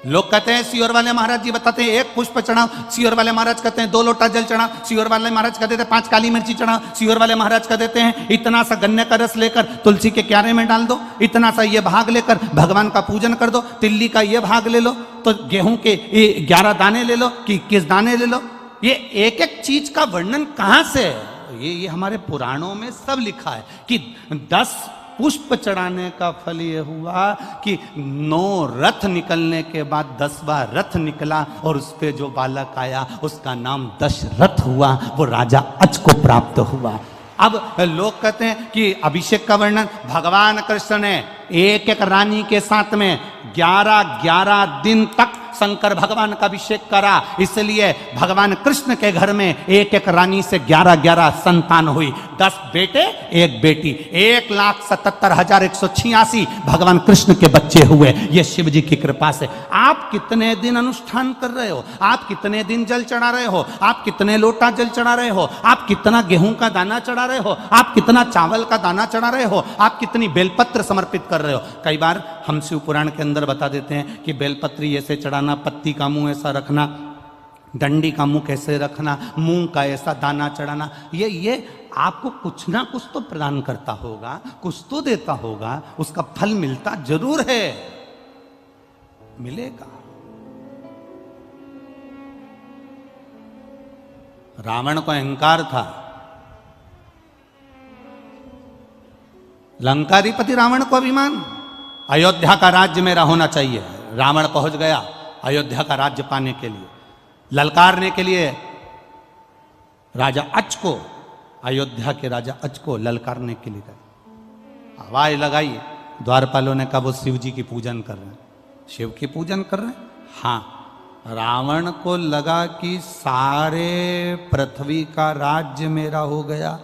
लोग कहते हैं सियोर वाले महाराज जी बताते हैं 1 पुष्प चढ़ाओ, सियोर वाले महाराज कहते हैं 2 लोटा जल चढ़ाओ, सियोर वाले महाराज कहते हैं 5 काली मिर्ची चढ़ाओ, सियोर वाले महाराज कह देते हैं इतना सा गन्ने का रस लेकर तुलसी के क्यारे में डाल दो, इतना सा ये भाग लेकर भगवान का पूजन कर दो, तिल्ली का ये भाग ले लो, तो गेहूं के 11 दाने ले लो कि 21 दाने ले लो। ये एक एक चीज का वर्णन कहां से है? ये हमारे पुराणों में सब लिखा है कि 10 पुष्प चढ़ाने का फल ये हुआ कि 9 रथ निकलने के बाद 10वां रथ निकला और उस पे जो बालक आया उसका नाम दशरथ हुआ, वो राजा अज को प्राप्त हुआ। अब लोग कहते हैं कि अभिषेक का वर्णन भगवान कृष्ण ने एक एक रानी के साथ में 11 दिन तक शंकर भगवान का अभिषेक करा, इसलिए भगवान कृष्ण के घर में एक एक रानी से 11 संतान हुई, 10 बेटे 1 बेटी, 1,77,186 भगवान कृष्ण के बच्चे हुए। ये शिव जी की कृपा से। आप कितने दिन अनुष्ठान कर रहे हो, आप कितने दिन जल चढ़ा रहे हो, आप कितने लोटा जल चढ़ा रहे हो, आप कितना गेहूं का दाना चढ़ा रहे हो, आप कितना चावल का दाना चढ़ा रहे हो, आप कितनी बेलपत्र समर्पित कर रहे हो। कई बार हम शिव पुराण के अंदर बता देते हैं कि बेलपत्री ऐसे चढ़ाना, पत्ती का मुंह ऐसा रखना, डंडी का मुंह कैसे रखना, मूंग का ऐसा दाना चढ़ाना। ये आपको कुछ ना कुछ तो प्रदान करता होगा, कुछ तो देता होगा, उसका फल मिलता जरूर है, मिलेगा। रावण को अहंकार था, लंकाधिपति रावण को अभिमान, अयोध्या का राज्य मेरा होना चाहिए। रावण पहुंच गया अयोध्या का राज्य पाने के लिए, ललकारने के लिए राजा अज को, अयोध्या के राजा अज को ललकारने के लिए गए। आवाज लगाई, द्वारपालों ने कहा वो शिव जी की पूजन कर रहे हैं। शिव की पूजन कर रहे हैं? हाँ। रावण को लगा कि सारे पृथ्वी का राज्य मेरा हो गया,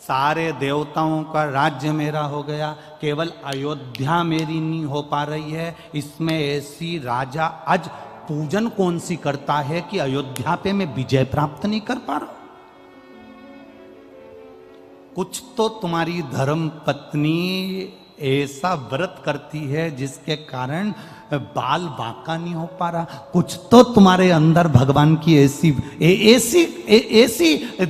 सारे देवताओं का राज्य मेरा हो गया, केवल अयोध्या मेरी नहीं हो पा रही है। इसमें ऐसी राजा अज पूजन कौन सी करता है कि अयोध्या पे मैं विजय प्राप्त नहीं कर पा रहा। कुछ तो तुम्हारी धर्म पत्नी ऐसा व्रत करती है जिसके कारण बाल बांका नहीं हो पा रहा। कुछ तो तुम्हारे अंदर भगवान की ऐसी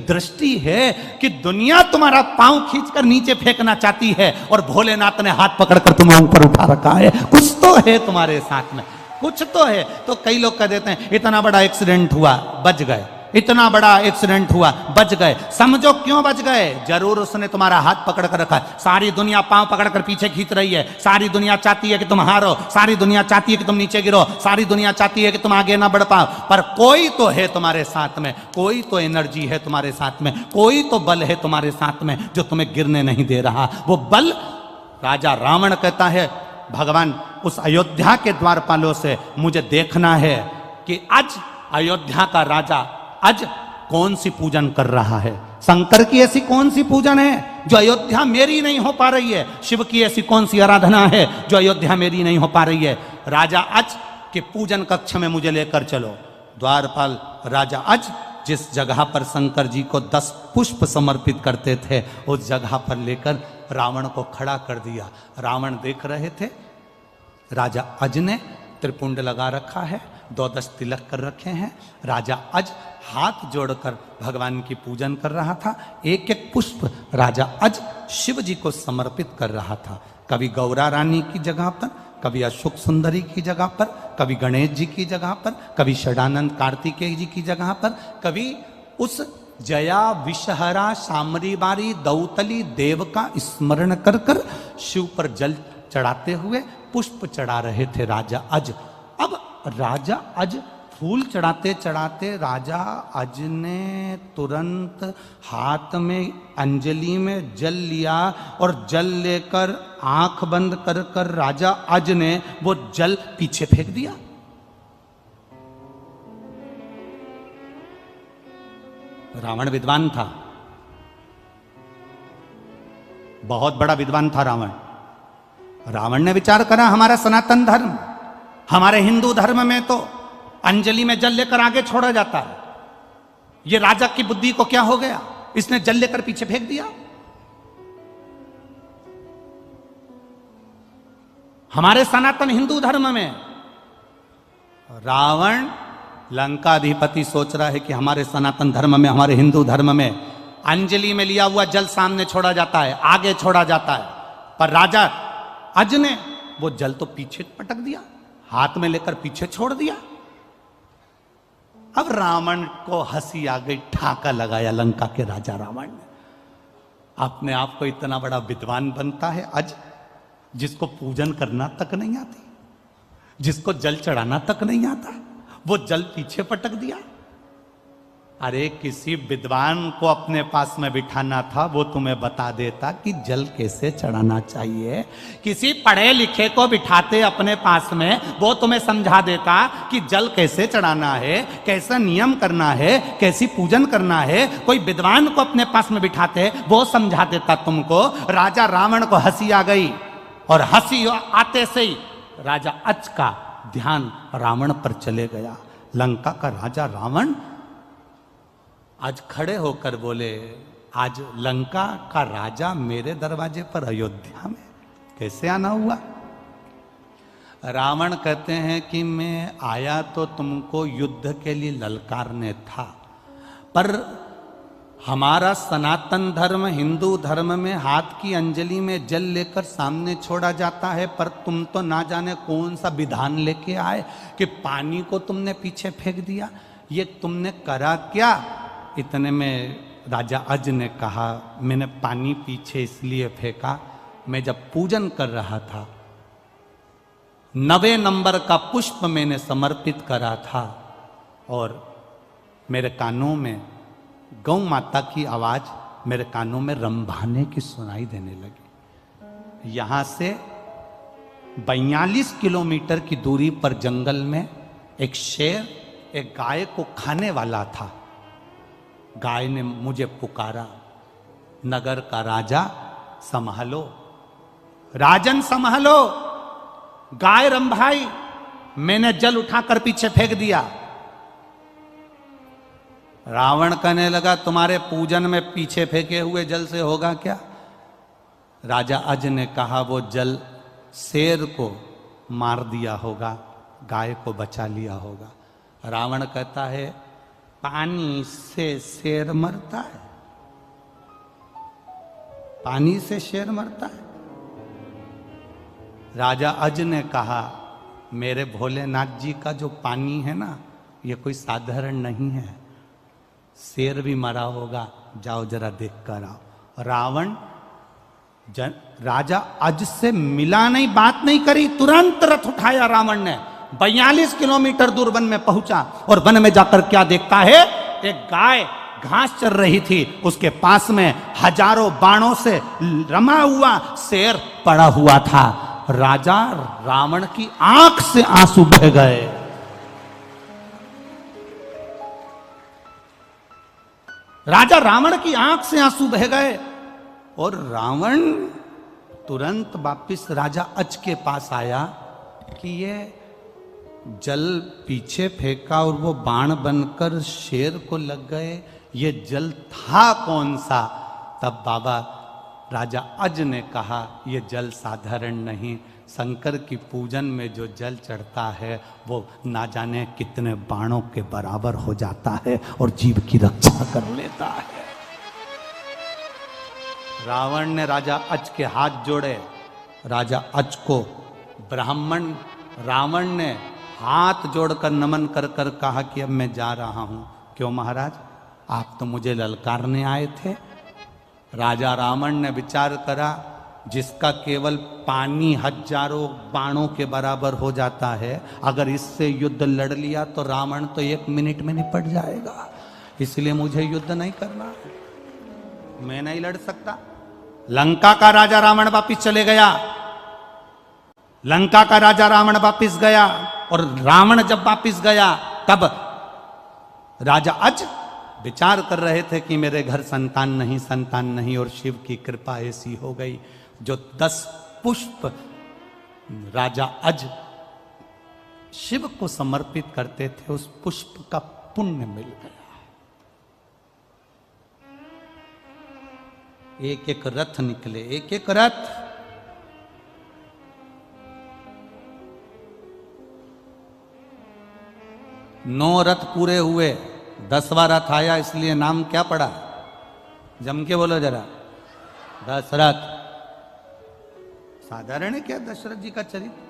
दृष्टि है कि दुनिया तुम्हारा पांव खींचकर नीचे फेंकना चाहती है और भोलेनाथ ने हाथ पकड़कर तुम्हें ऊपर उठा रखा है। कुछ तो है तुम्हारे साथ में, कुछ तो है। तो कई लोग कह देते हैं इतना बड़ा एक्सीडेंट हुआ बच गए, इतना बड़ा एक्सीडेंट हुआ बच गए। समझो क्यों बच गए? जरूर उसने तुम्हारा हाथ पकड़ कर रखा है। सारी दुनिया पांव पकड़कर पीछे खींच रही है, सारी दुनिया चाहती है कि तुम हारो, सारी दुनिया चाहती है कि तुम नीचे गिरो, सारी दुनिया चाहती है कि तुम आगे ना बढ़ पाओ, पर कोई तो है तुम्हारे साथ में, कोई तो एनर्जी है तुम्हारे साथ में, कोई तो बल है तुम्हारे साथ में जो तुम्हें गिरने नहीं दे रहा। वो बल राजा रावण कहता है भगवान उस अयोध्या के द्वारपालों से मुझे देखना है कि आज अयोध्या का राजा आज कौन सी पूजन कर रहा है। शंकर की ऐसी कौन सी पूजन है जो अयोध्या मेरी नहीं हो पा रही है? शिव की ऐसी कौन सी आराधना है जो अयोध्या मेरी नहीं हो पा रही है? राजा अज के पूजन कक्ष में मुझे लेकर चलो। द्वारपाल राजा अज जिस जगह पर शंकर जी को 10 पुष्प समर्पित करते थे उस जगह पर लेकर रावण को खड़ा कर दिया। रावण देख रहे थे, राजा अज ने त्रिपुंड लगा रखा है, 12 तिलक कर रखे हैं। राजा अज हाथ जोड़कर भगवान की पूजन कर रहा था। एक एक पुष्प राजा अज शिव जी को समर्पित कर रहा था। कभी गौरा रानी की जगह पर, कभी अशोक सुंदरी की जगह पर, कभी गणेश जी की जगह पर, कभी षडानंद कार्तिकेय जी की जगह पर, कभी उस जया विषहरा शामरी बारी दौतली देव का स्मरण कर कर शिव पर जल चढ़ाते हुए पुष्प चढ़ा रहे थे राजा अज। अब राजा अज फूल चढ़ाते चढ़ाते राजा अज ने तुरंत हाथ में अंजलि में जल लिया और जल लेकर आंख बंद कर कर राजा अज ने वो जल पीछे फेंक दिया। रावण विद्वान था, बहुत बड़ा विद्वान था रावण। रावण ने विचार करा हमारा सनातन धर्म, हमारे हिंदू धर्म में तो अंजलि में जल लेकर आगे छोड़ा जाता है। ये राजा की बुद्धि को क्या हो गया, इसने जल लेकर पीछे फेंक दिया। हमारे सनातन हिंदू धर्म में रावण लंकाधिपति सोच रहा है कि हमारे सनातन धर्म में, हमारे हिंदू धर्म में अंजलि में लिया हुआ जल सामने छोड़ा जाता है, आगे छोड़ा जाता है, पर राजा अज ने वो जल तो पीछे पटक दिया, हाथ में लेकर पीछे छोड़ दिया। अब रावण को हंसी आ गई, ठाका लगाया लंका के राजा रावण ने। अपने आप को इतना बड़ा विद्वान बनता है अज, जिसको पूजन करना तक नहीं आती, जिसको जल चढ़ाना तक नहीं आता, वो जल पीछे पटक दिया। अरे किसी विद्वान को अपने पास में बिठाना था, वो तुम्हें बता देता कि जल कैसे चढ़ाना चाहिए। किसी पढ़े लिखे को बिठाते अपने पास में, वो तुम्हें समझा देता कि जल कैसे चढ़ाना है, कैसा नियम करना है, कैसी पूजन करना है। कोई विद्वान को अपने पास में बिठाते, वो समझा देता तुमको। राजा रावण को हंसी आ गई, और हंसी आते से ही राजा अच का ध्यान रावण पर चले गया। लंका का राजा रावण आज खड़े होकर बोले, आज लंका का राजा मेरे दरवाजे पर अयोध्या में कैसे आना हुआ? रावण कहते हैं कि मैं आया तो तुमको युद्ध के लिए ललकारने था, पर हमारा सनातन धर्म, हिंदू धर्म में हाथ की अंजलि में जल लेकर सामने छोड़ा जाता है, पर तुम तो ना जाने कौन सा विधान लेके आए कि पानी को तुमने पीछे फेंक दिया। ये तुमने करा क्या? इतने में राजा अज ने कहा, मैंने पानी पीछे इसलिए फेंका, मैं जब पूजन कर रहा था 9वें नंबर का पुष्प मैंने समर्पित करा था, और मेरे कानों में गौ माता की आवाज मेरे कानों में रंभाने की सुनाई देने लगी। यहां से 42 किलोमीटर की दूरी पर जंगल में एक शेर एक गाय को खाने वाला था। गाय ने मुझे पुकारा, नगर का राजा संभालो, राजन संभालो। गाय रंभाई, मैंने जल उठाकर पीछे फेंक दिया। रावण कहने लगा, तुम्हारे पूजन में पीछे फेंके हुए जल से होगा क्या? राजा अज ने कहा, वो जल शेर को मार दिया होगा, गाय को बचा लिया होगा। रावण कहता है, पानी से शेर मरता है? पानी से शेर मरता है? राजा अज ने कहा, मेरे भोलेनाथ जी का जो पानी है ना, ये कोई साधारण नहीं है, शेर भी मरा होगा, जाओ जरा देख कर आओ। रावण राजा अज से मिला नहीं, बात नहीं करी, तुरंत रथ उठाया रावण ने, 42 किलोमीटर दूर वन में पहुंचा, और वन में जाकर क्या देखता है? एक गाय घास चर रही थी, उसके पास में हजारों बाणों से रमा हुआ शेर पड़ा हुआ था। राजा रावण की आंख से आंसू बह गए। राजा रावण की आंख से आंसू बह गए, और रावण तुरंत वापिस राजा अच के पास आया कि ये जल पीछे फेंका और वो बाण बनकर शेर को लग गए, ये जल था कौन सा? तब बाबा राजा अज ने कहा, ये जल साधारण नहीं, शंकर की पूजन में जो जल चढ़ता है वो ना जाने कितने बाणों के बराबर हो जाता है और जीव की रक्षा कर लेता है। रावण ने राजा अच के हाथ जोड़े, राजा अच को ब्राह्मण रावण ने हाथ जोड़कर नमन कर कर कहा कि अब मैं जा रहा हूं। क्यों महाराज, आप तो मुझे ललकारने आए थे। राजा रावण ने विचार करा, जिसका केवल पानी हजारों बाणों के बराबर हो जाता है, अगर इससे युद्ध लड़ लिया तो रावण तो 1 मिनट में निपट जाएगा, इसलिए मुझे युद्ध नहीं करना, मैं नहीं लड़ सकता। लंका का राजा रावण वापिस चले गया। लंका का राजा रावण वापिस गया, और रावण जब वापिस गया तब राजा अज विचार कर रहे थे कि मेरे घर संतान नहीं, और शिव की कृपा ऐसी हो गई, जो 10 पुष्प राजा अज शिव को समर्पित करते थे, उस पुष्प का पुण्य मिल गया। एक एक रथ निकले, एक एक रथ। 9 रथ पूरे हुए, 10वां रथ आया, इसलिए नाम क्या पड़ा? जम के बोलो जरा, दशरथ। साधारण है क्या दशरथ जी का चरित्र?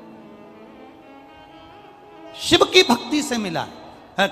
शिव की भक्ति से मिला।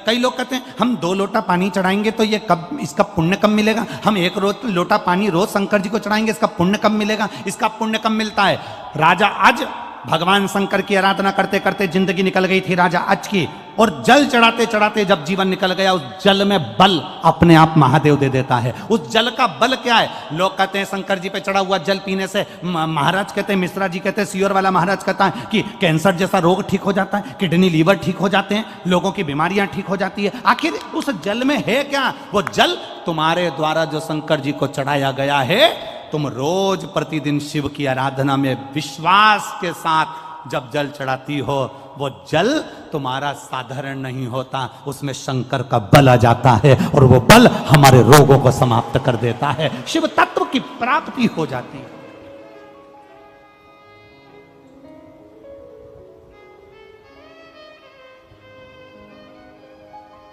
कई लोग कहते हैं हम 2 लोटा पानी चढ़ाएंगे तो ये कब, इसका पुण्य कब मिलेगा? हम 1 लोटा पानी रोज शंकर जी को चढ़ाएंगे, इसका पुण्य कब मिलेगा? इसका पुण्य कब मिलता है? राजा आज भगवान शंकर की आराधना करते करते जिंदगी निकल गई थी राजा आज की, और जल चढ़ाते चढ़ाते जब जीवन निकल गया, उस जल में बल अपने आप महादेव दे देता है। उस जल का बल क्या है? लोग कहते हैं शंकर जी पे चढ़ा हुआ जल पीने से, महाराज कहते हैं, मिश्रा जी कहते हैं, सियोर वाला महाराज कहता है कि कैंसर जैसा रोग ठीक हो जाता है, किडनी लीवर ठीक हो जाते हैं, लोगों की बीमारियां ठीक हो जाती है। आखिर उस जल में है क्या? वो जल तुम्हारे द्वारा जो शंकर जी को चढ़ाया गया है, तुम रोज प्रतिदिन शिव की आराधना में विश्वास के साथ जब जल चढ़ाती हो, वो जल तुम्हारा साधारण नहीं होता, उसमें शंकर का बल आ जाता है और वो बल हमारे रोगों को समाप्त कर देता है, शिव तत्व की प्राप्ति हो जाती है।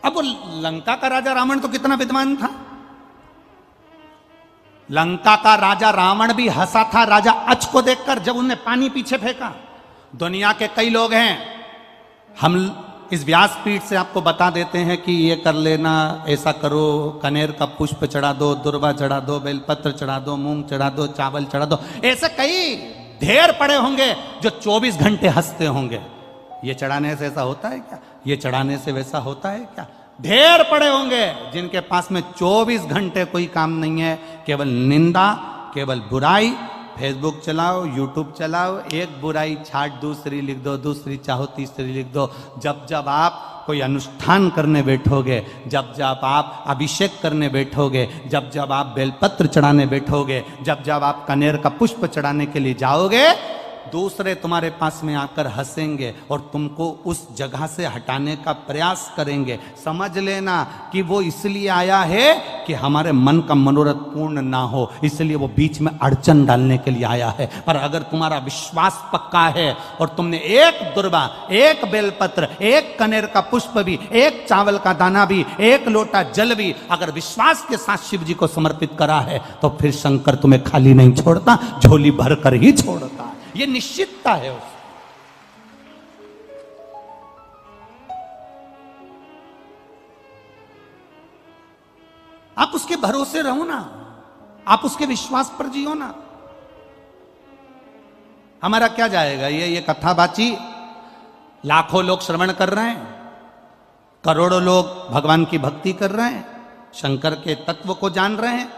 अब वो लंका का राजा रावण तो कितना विद्वान था। लंका का राजा रावण भी हंसा था राजा अच को देखकर जब उन्हें पानी पीछे फेंका। दुनिया के कई लोग हैं, हम इस व्यासपीठ से आपको बता देते हैं कि ये कर लेना, ऐसा करो, कनेर का पुष्प चढ़ा दो, दुर्वा चढ़ा दो, बेलपत्र चढ़ा दो, मूंग चढ़ा दो, चावल चढ़ा दो। ऐसे कई ढेर पड़े होंगे जो 24 घंटे हंसते होंगे। ये चढ़ाने से ऐसा होता है क्या? ये चढ़ाने से वैसा होता है क्या? ढेर पड़े होंगे जिनके पास में 24 घंटे कोई काम नहीं है, केवल निंदा, केवल बुराई। फेसबुक चलाओ, यूट्यूब चलाओ, एक बुराई छाट दूसरी लिख दो, दूसरी चाहो तीसरी लिख दो। जब जब आप कोई अनुष्ठान करने बैठोगे, जब जब आप अभिषेक करने बैठोगे, जब जब आप बेलपत्र चढ़ाने बैठोगे, जब जब आप कनेर का पुष्प चढ़ाने के लिए जाओगे, दूसरे तुम्हारे पास में आकर हंसेंगे और तुमको उस जगह से हटाने का प्रयास करेंगे। समझ लेना कि वो इसलिए आया है कि हमारे मन का मनोरथ पूर्ण ना हो, इसलिए वो बीच में अड़चन डालने के लिए आया है। पर अगर तुम्हारा विश्वास पक्का है और तुमने एक दुर्वा, एक बेलपत्र, एक कनेर का पुष्प भी, एक चावल का दाना भी, एक लोटा जल भी अगर विश्वास के साथ शिव जी को समर्पित करा है, तो फिर शंकर तुम्हें खाली नहीं छोड़ता, झोली भर कर ही छोड़ता है। ये निश्चितता है उसकी। आप उसके भरोसे रहो ना, आप उसके विश्वास पर जियो ना। हमारा क्या जाएगा? ये कथा बाची लाखों लोग श्रवण कर रहे हैं, करोड़ों लोग भगवान की भक्ति कर रहे हैं, शंकर के तत्व को जान रहे हैं,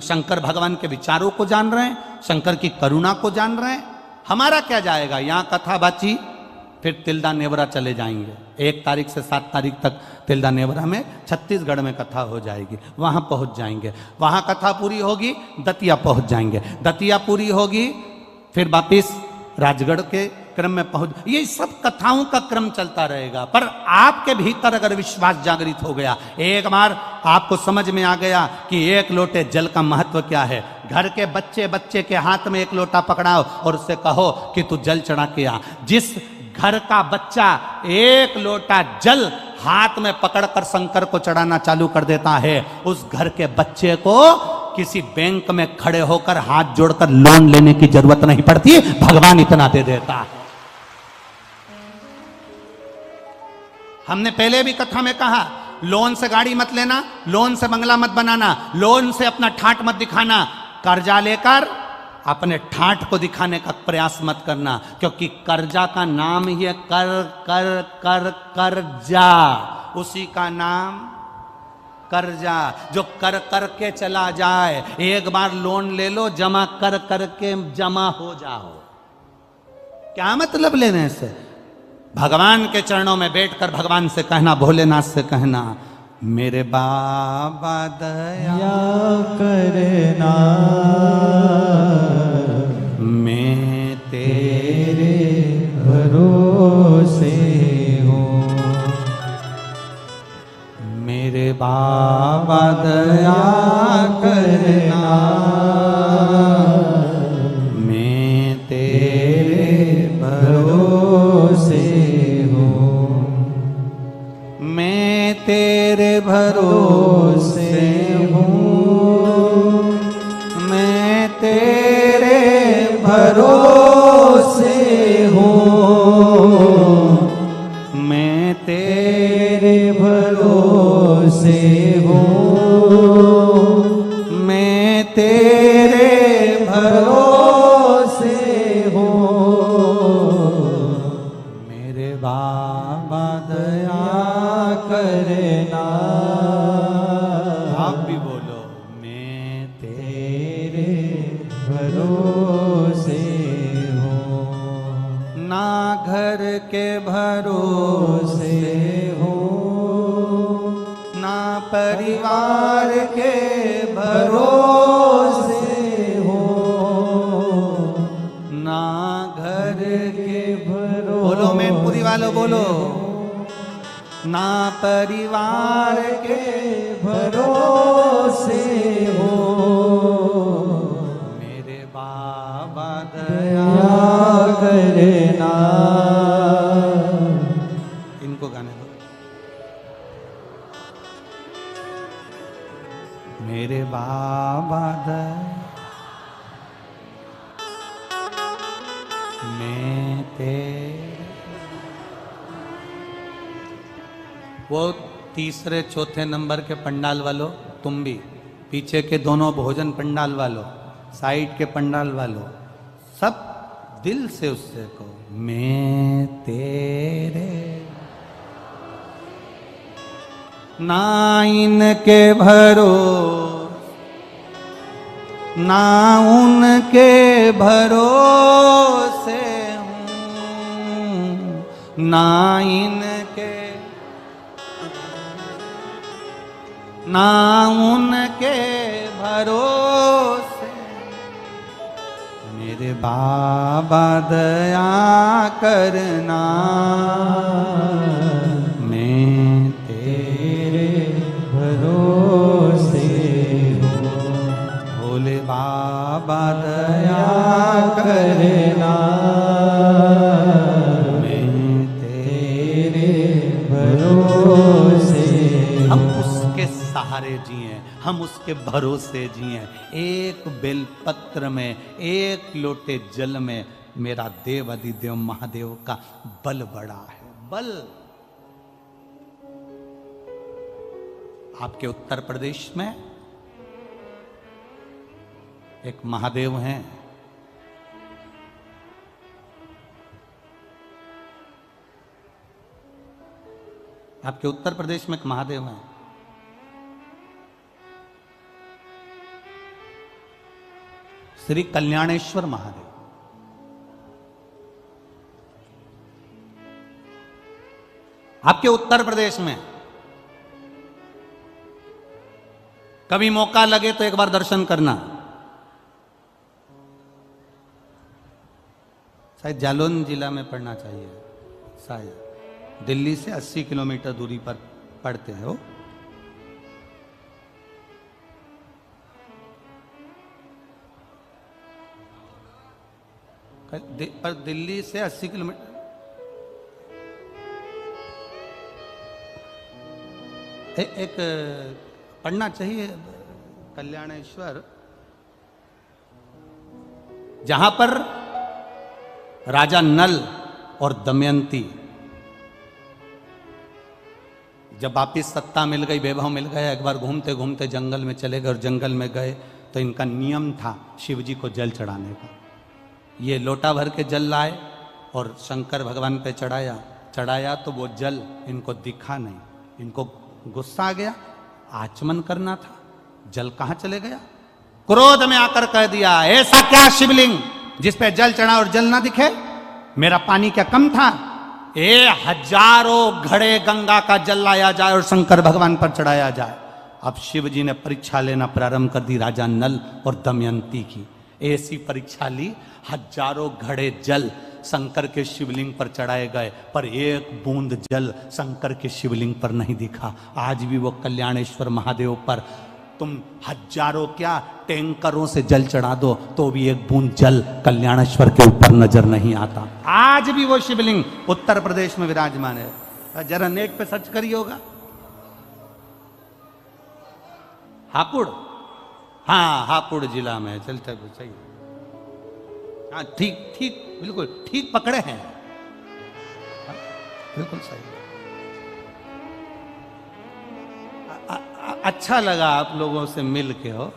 शंकर भगवान के विचारों को जान रहे हैं, शंकर की करुणा को जान रहे हैं। हमारा क्या जाएगा? यहां कथा बाची, फिर तिल्दा नेवरा चले जाएंगे। 1 तारीख से 7 तारीख तक तिल्दा नेवरा में छत्तीसगढ़ में कथा हो जाएगी, वहां पहुंच जाएंगे। वहां कथा पूरी होगी, दतिया पहुंच जाएंगे, दतिया पूरी होगी, फिर वापिस राजगढ़ के क्रम में पहुंच। ये सब कथाओं का क्रम चलता रहेगा। पर आपके भीतर अगर विश्वास जागृत हो गया, एक बार आपको समझ में आ गया कि 1 लोटे जल का महत्व क्या है, घर के बच्चे के हाथ में 1 लोटा पकड़ाओ और उससे कहो कि तू जल चढ़ा के आ। जिस घर का बच्चा 1 लोटा जल हाथ में पकड़कर शंकर को चढ़ाना चालू कर देता है, उस घर के बच्चे को किसी बैंक में खड़े होकर हाथ जोड़कर लोन लेने की जरूरत नहीं पड़ती, भगवान इतना दे देता है। हमने पहले भी कथा में कहा, लोन से गाड़ी मत लेना, लोन से बंगला मत बनाना, लोन से अपना ठाठ मत दिखाना, कर्जा लेकर अपने ठाठ को दिखाने का प्रयास मत करना, क्योंकि कर्जा का नाम ही है कर कर कर कर्जा, उसी का नाम कर्जा। जो कर कर के चला जाए, एक बार लोन ले लो, जमा कर कर के जमा हो जाओ। क्या मतलब लेने से? भगवान के चरणों में बैठकर भगवान से कहना, भोलेनाथ से कहना, मेरे बाबा दया करना, मैं तेरे भरोसे हूँ, मेरे बाबा दया करना, मैं तेरे भरोसे हूँ, मैं तेरे भरोसे हूँ, मैं तेरे भरोसे हूँ, मैं तेरे भरोसे हूँ, मैं तेरे भरोसे हूँ। मेरे बाबा दया करना, आप भी बोलो, मैं तेरे भरोसे हूँ, ना घर के भरोसे हूँ, ना परिवार के भरोसे हूँ, ना घर के भरोसे, बोलो मैनपुरी वालों बोलो, ना परिवार के भरोसे हो, मेरे बाबा दया करना। इनको गाने दो। मेरे बाबा दया, मैं तेरे, वो तीसरे चौथे नंबर के पंडाल वालों, तुम भी पीछे के दोनों भोजन पंडाल वालों, साइड के पंडाल वालों, सब दिल से उससे को, मैं तेरे, ना इनके भरोसे, ना उनके भरोसे हूँ, ना इनके, ना उनके भरोसे, मेरे बाबा दया करना, मैं तेरे भरोसे हूँ, भोले बाबा दया करना, मैं तेरे भरोसे, हम उसके सहारे जिए, हम उसके भरोसे जिए। एक बेलपत्र में, एक लोटे जल में मेरा देव अधिदेव महादेव का बल बड़ा है। बल आपके उत्तर प्रदेश में एक महादेव हैं, आपके उत्तर प्रदेश में एक महादेव हैं, श्री कल्याणेश्वर महादेव। आपके उत्तर प्रदेश में कभी मौका लगे तो एक बार दर्शन करना। शायद जालौन जिला में पड़ना चाहिए, शायद दिल्ली से 80 किलोमीटर दूरी पर पड़ते हैं वो। पर दिल्ली से 80 किलोमीटर, एक पढ़ना चाहिए कल्याणेश्वर, जहां पर राजा नल और दमयंती जब वापिस सत्ता मिल गई, वैभव मिल गया, एक बार घूमते घूमते जंगल में चले गए और जंगल में गए तो इनका नियम था शिव जी को जल चढ़ाने का। ये लोटा भर के जल लाए और शंकर भगवान पे चढ़ाया तो वो जल इनको दिखा नहीं, इनको गुस्सा आ गया, आचमन करना था, जल कहां चले गया। क्रोध में आकर कह दिया, ऐसा क्या शिवलिंग जिस पे जल चढ़ा और जल ना दिखे, मेरा पानी क्या कम था, हजारों घड़े गंगा का जल लाया जाए और शंकर भगवान पर चढ़ाया जाए। अब शिव जी ने परीक्षा लेना प्रारंभ कर दी राजा नल और दमयंती की। ऐसी परीक्षा ली, हजारों घड़े जल शंकर के शिवलिंग पर चढ़ाए गए, पर एक बूंद जल शंकर के शिवलिंग पर नहीं दिखा। आज भी वो कल्याणेश्वर महादेव पर तुम हजारों क्या टैंकरों से जल चढ़ा दो तो भी एक बूंद जल कल्याणेश्वर के ऊपर नजर नहीं आता। आज भी वो शिवलिंग उत्तर प्रदेश में विराजमान है। जरा नेट पे सर्च करिए होगा, हापुड़, हाँ हापुड़ जिला में चलते सही। हाँ ठीक ठीक बिल्कुल ठीक पकड़े हैं, बिल्कुल सही। अच्छा लगा आप लोगों से मिल के हो,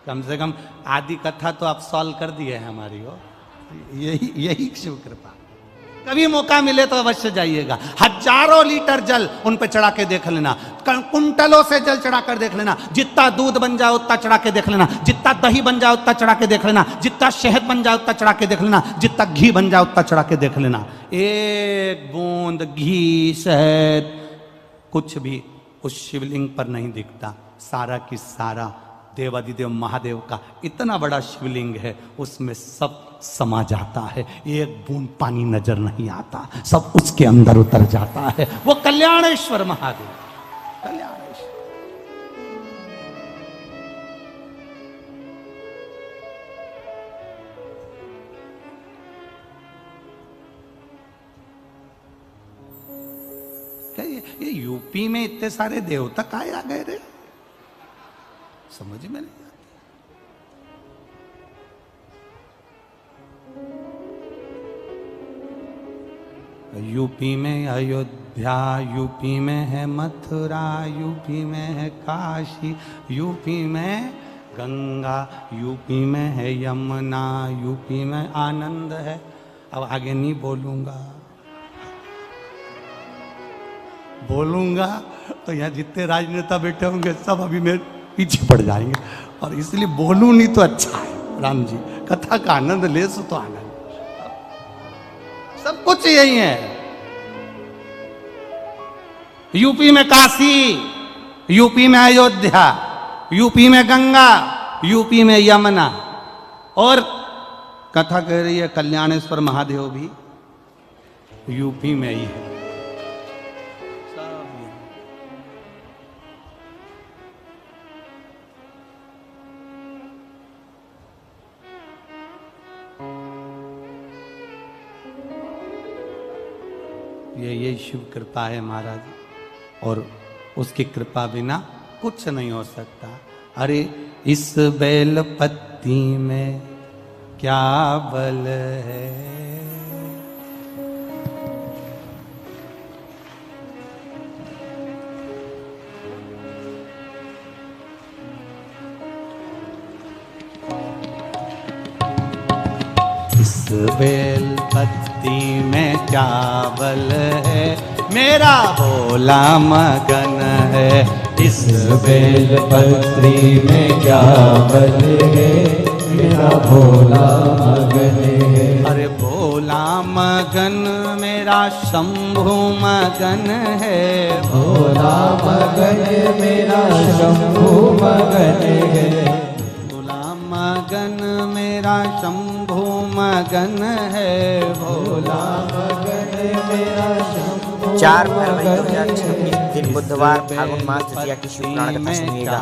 कम से कम आदि कथा तो आप सॉल्व कर दिए हैं हमारी हो। यही यही शिव कृपा। कभी मौका मिले तो अवश्य जाइएगा। हजारों लीटर जल उन पे चढ़ा के देख लेना, कुंटलों से जल चढ़ा कर देख लेना, जितना दूध बन जाए उतना चढ़ा के देख लेना, जितना दही बन जाए उतना चढ़ा के देख लेना, जितना शहद बन जाए उतना चढ़ा के देख लेना, जितना घी बन जाए उतना चढ़ा के देख लेना। एक बूंद घी शहद कुछ भी उस शिवलिंग पर नहीं दिखता। सारा की सारा देवादिदेव महादेव का इतना बड़ा शिवलिंग है, उसमें सब समा जाता है। एक बूंद पानी नजर नहीं आता, सब उसके अंदर उतर जाता है। वो कल्याणेश्वर महादेव, कल्याणेश्वर। ये यूपी में इतने सारे देवता काहे आ गए रे, समझ में नहीं आती। यूपी में अयोध्या, यूपी में है मथुरा, यूपी में है काशी, यूपी में गंगा, यूपी में है यमुना, यूपी में आनंद है। अब आगे नहीं बोलूंगा, बोलूंगा तो यहाँ जितने राजनेता बैठे होंगे सब अभी मेरे पीछे पड़ जाएंगे, और इसलिए बोलूं नहीं तो अच्छा है। राम जी कथा का आनंद ले सो तो आनंद, सब कुछ यही है। यूपी में काशी, यूपी में अयोध्या, यूपी में गंगा, यूपी में यमुना, और कथा कह रही है कल्याणेश्वर महादेव भी यूपी में ही है। ये शिव कृपा है महाराज, और उसकी कृपा बिना कुछ नहीं हो सकता। अरे इस बेल पत्ती में क्या बल है, इस बेल पत्ती में क्या बल है, मेरा भोला मगन है। इस बेल पत्री में क्या बल है, मेरा भोला मगन है। अरे भोला मगन मेरा शंभु मगन है, भोला मगन मेरा शंभु मगन है। भोला मगन मेरा शंभु मगन है, भोला मगन मेरा शंभु। 4 फरवरी 2026 दिन बुधवार फागुन मास तृतीया की शुभ प्राण कथा सुनिएगा।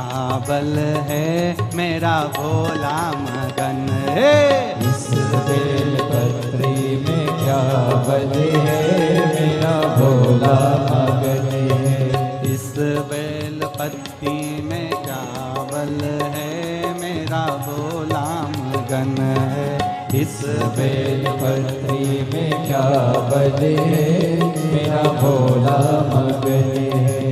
बल है मेरा भोला मगन है, इस बेल पत्री में क्या बल है, मेरा भोला मगन है। इस बेल पत्ती में क्या बल है, मेरा भोला मगन है। इस बेल पत्री में क्या बल है, मेरा भोला मगन है।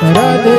राधे।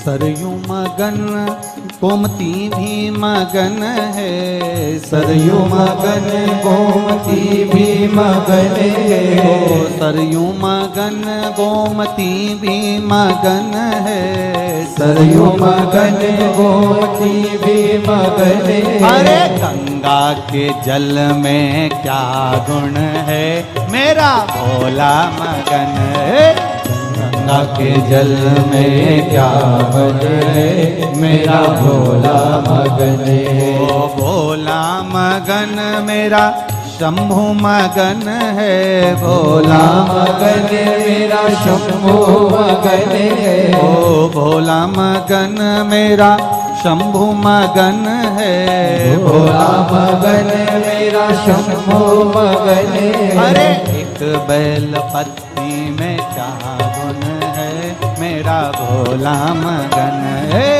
सरयू मगन गोमती भी मगन है, सरयू मगन गोमती भी मगन है, सरयू मगन गोमती भी मगन है, सरयू मगन गोमती भी मगन है। अरे गंगा के जल में क्या गुण है, मेरा भोला मगन है। गंगा के जल में क्या बन है, मेरा भोला मगन है। ओ भोला मगन मेरा शंभु मगन है, भोला मगन मेरा शंभु मगन है। ओ भोला मगन मेरा शंभु मगन है, भोला मगन मेरा शंभु मगन है। अरे एक बैल पत्ती में क्या गुण है, मेरा भोला मगन है।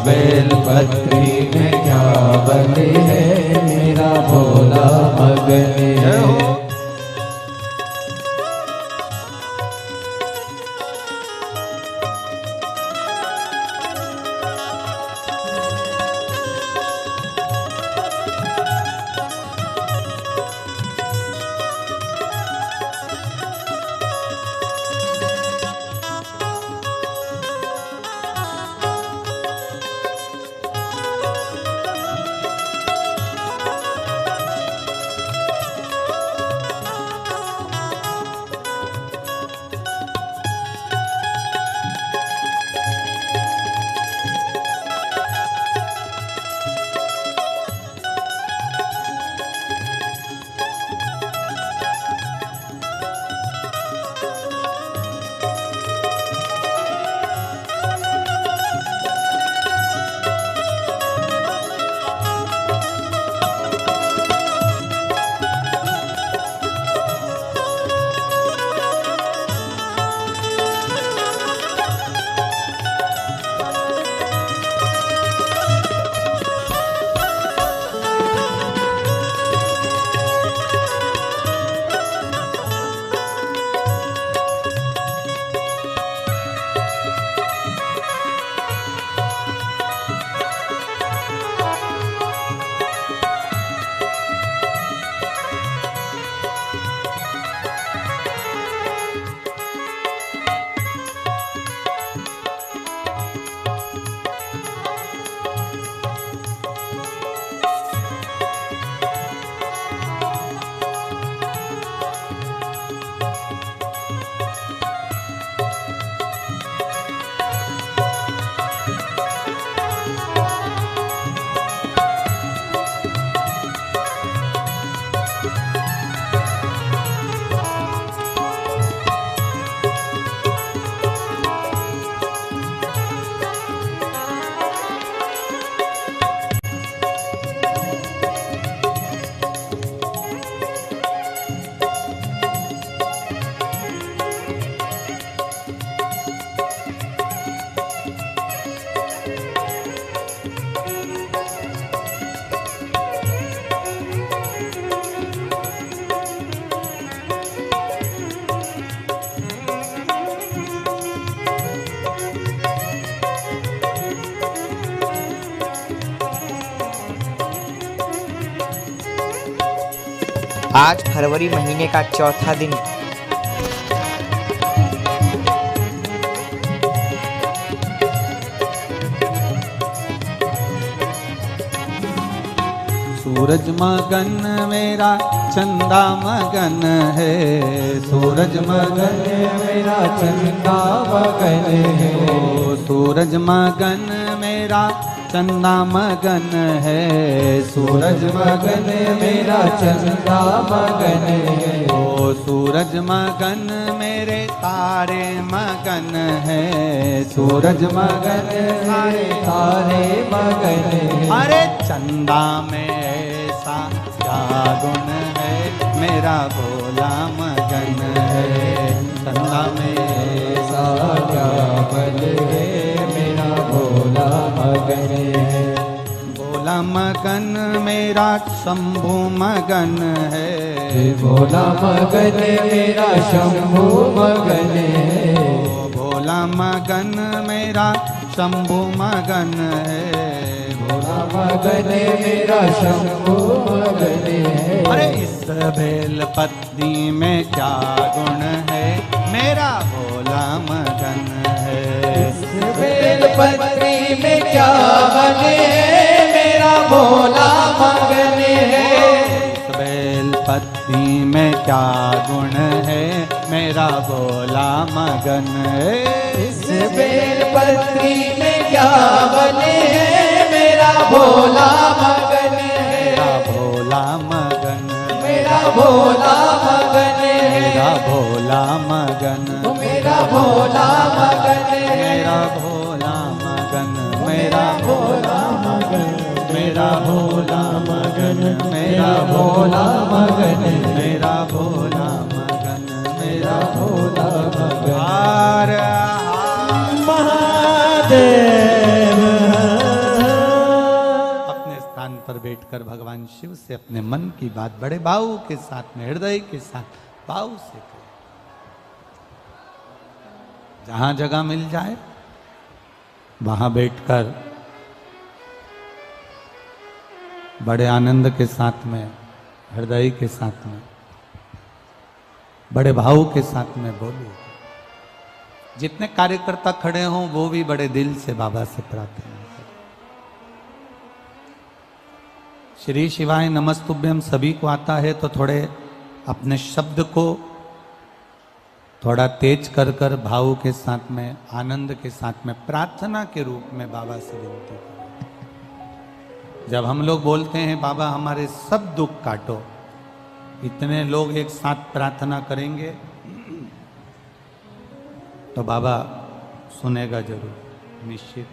बेल पत्री में क्या बने है, मेरा भोला मगन है। आज फरवरी महीने का चौथा दिन सूरज मगन मेरा चंदा मगन है, सूरज मगन मेरा चंदा मगन है, सूरज मगन मेरा चंदा मगन है, सूरज मगन मेरा चंदा मगन है, ओ सूरज मगन मेरे तारे मगन है, सूरज मगन सारे तारे मगन है, अरे चंदा में ऐसा क्या गुण है, मेरा भोला मगन है, चंदा में ऐसा क्या बल है, मेरा भोला मगन है, भोला मगन मेरा शंभु मगन है, भोला मगन मेरा शंभु मगन है, भोला मगन मेरा शंभु मगन है, भोला मगन मेरा शंभु मगन है, अरे इस बेल पत्नी में क्या गुण है, मेरा भोला मगन है, इस बेल पत्री में क्या बल है, मेरा भोला मगन है, इस बेल पत्नी में क्या गुण है, मेरा भोला मगन है, इस बेल पत्री में क्या बल है, मेरा भोला मगन है, मेरा भोला मगन, मेरा भोला मगन है, मेरा भोला मगन, मेरा भोला मगन है, मेरा भोला मगन, मेरा भोला मगन, मेरा भोला मगन, मेरा भोला मगन, मेरा भोला मगन, मेरा भोला मगन, हर महादेव। अपने स्थान पर बैठकर भगवान शिव से अपने मन की बात बड़े भाव के साथ में, हृदय के साथ भाव से करें। जहां जगह मिल जाए वहां बैठकर बड़े आनंद के साथ में, हृदय के साथ में, बड़े भाव के साथ में बोलिए। जितने कार्यकर्ता खड़े हों वो भी बड़े दिल से बाबा से प्रार्थना करें। श्री शिवाय नमस्तुभ्यम सभी को आता है तो थोड़े अपने शब्द को थोड़ा तेज कर कर भाव के साथ में, आनंद के साथ में, प्रार्थना के रूप में बाबा से विनती करें। जब हम लोग बोलते हैं बाबा हमारे सब दुख काटो, इतने लोग एक साथ प्रार्थना करेंगे तो बाबा सुनेगा जरूर, निश्चित।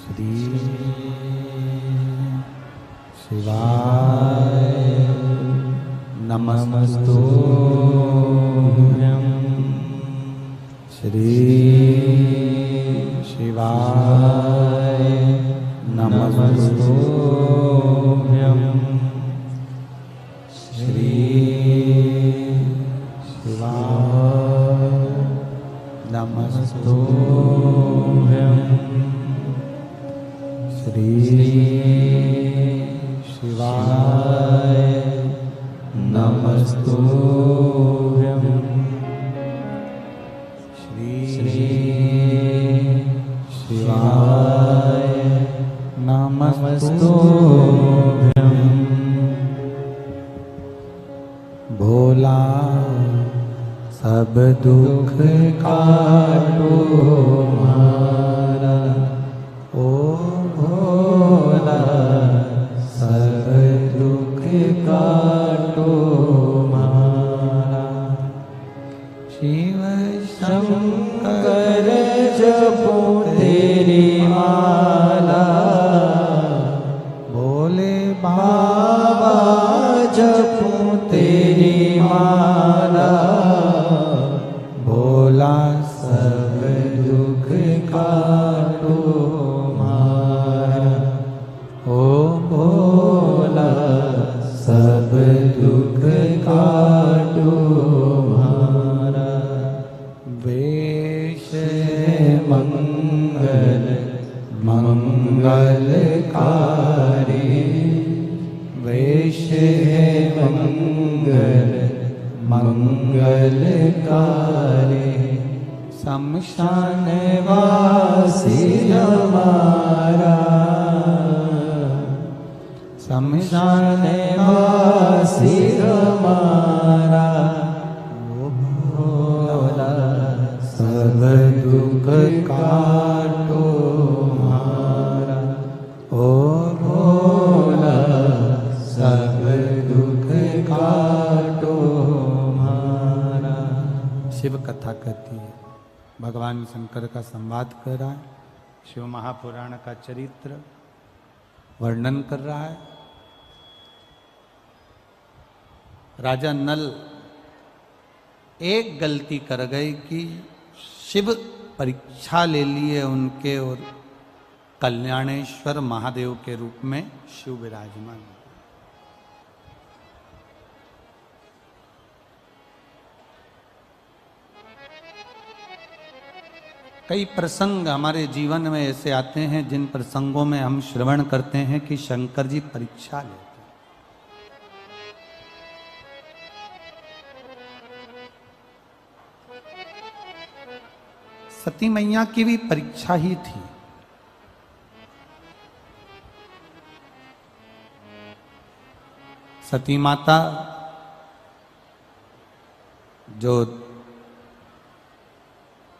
श्री शिवाय नमस्तुभ्यं, श्री शिवाय नमस्तुभ्यं, श्री शिवाय नमस्तुभ्यं, श्री शिवाय नमस्तुभ्यं, श्री शिवाय नमस्तुभ्यं। भोला सब दुख काटो मारा, ओ भोला सब दुख काटो मारा, शिव शंकर जपो तेरी माला, भोले बाबा जपो तेरी माला, भोला सब दुख शमशान वासी हमारा, शमशान वासी हमारा, वो भोला सब दुख काटो हमारा, ओ भोला सब दुख काटो हमारा। शिव कथा कहती है, भगवान शंकर का संवाद कर रहा है, शिव महापुराण का चरित्र वर्णन कर रहा है। राजा नल एक गलती कर गए कि शिव परीक्षा ले लिए उनके, और कल्याणेश्वर महादेव के रूप में शिव विराजमान। कई प्रसंग हमारे जीवन में ऐसे आते हैं जिन प्रसंगों में हम श्रवण करते हैं कि शंकर जी परीक्षा लेते हैं। सती मैया की भी परीक्षा ही थी। सती माता जो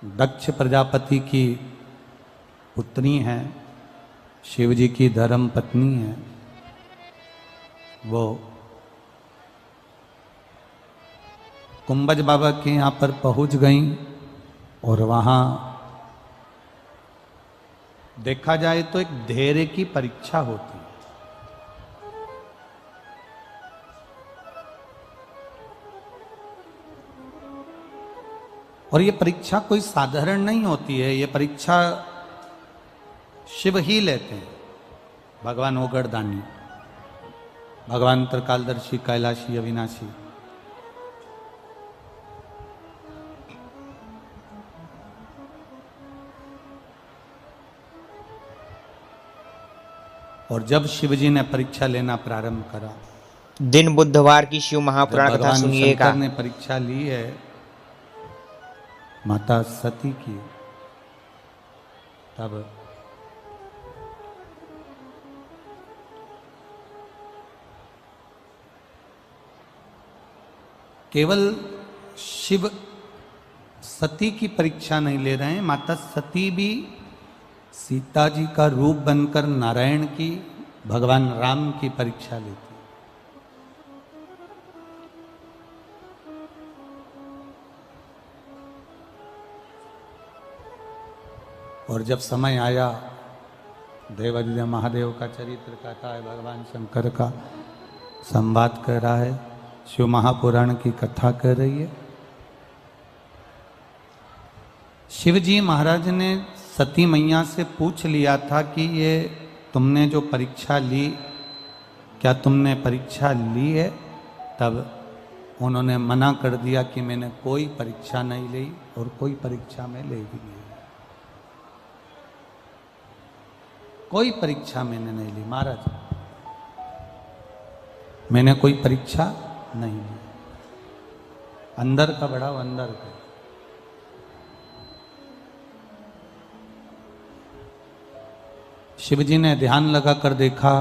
दक्ष प्रजापति की पुत्री हैं, शिव जी की धर्म पत्नी है, वो कुंभज बाबा के यहाँ पर पहुंच गई और वहाँ देखा जाए तो एक धैर्य की परीक्षा होती है। और ये परीक्षा कोई साधारण नहीं होती है, ये परीक्षा शिव ही लेते हैं। भगवान ओगड़दानी, भगवान त्रिकालदर्शी, कैलाशी, अविनाशी। और जब शिव जी ने परीक्षा लेना प्रारंभ करा, दिन बुधवार की शिव महापुराण कथा भगवान सुनिएगा। शंकर ने परीक्षा ली है माता सती की, तब केवल शिव सती की परीक्षा नहीं ले रहे हैं, माता सती भी सीता जी का रूप बनकर नारायण की, भगवान राम की परीक्षा लेती। और जब समय आया, देवादिदेव महादेव का चरित्र कहता है, भगवान शंकर का संवाद कर रहा है, शिव महापुराण की कथा कर रही है। शिव जी महाराज ने सती मैया से पूछ लिया था कि ये तुमने जो परीक्षा ली, क्या तुमने परीक्षा ली है? तब उन्होंने मना कर दिया कि मैंने कोई परीक्षा नहीं ली और कोई परीक्षा में ले भी नहीं, कोई परीक्षा मैंने नहीं ली महाराज, मैंने कोई परीक्षा नहीं ली। अंदर का बढ़ाओ, अंदर का। शिव जी ने ध्यान लगाकर देखा,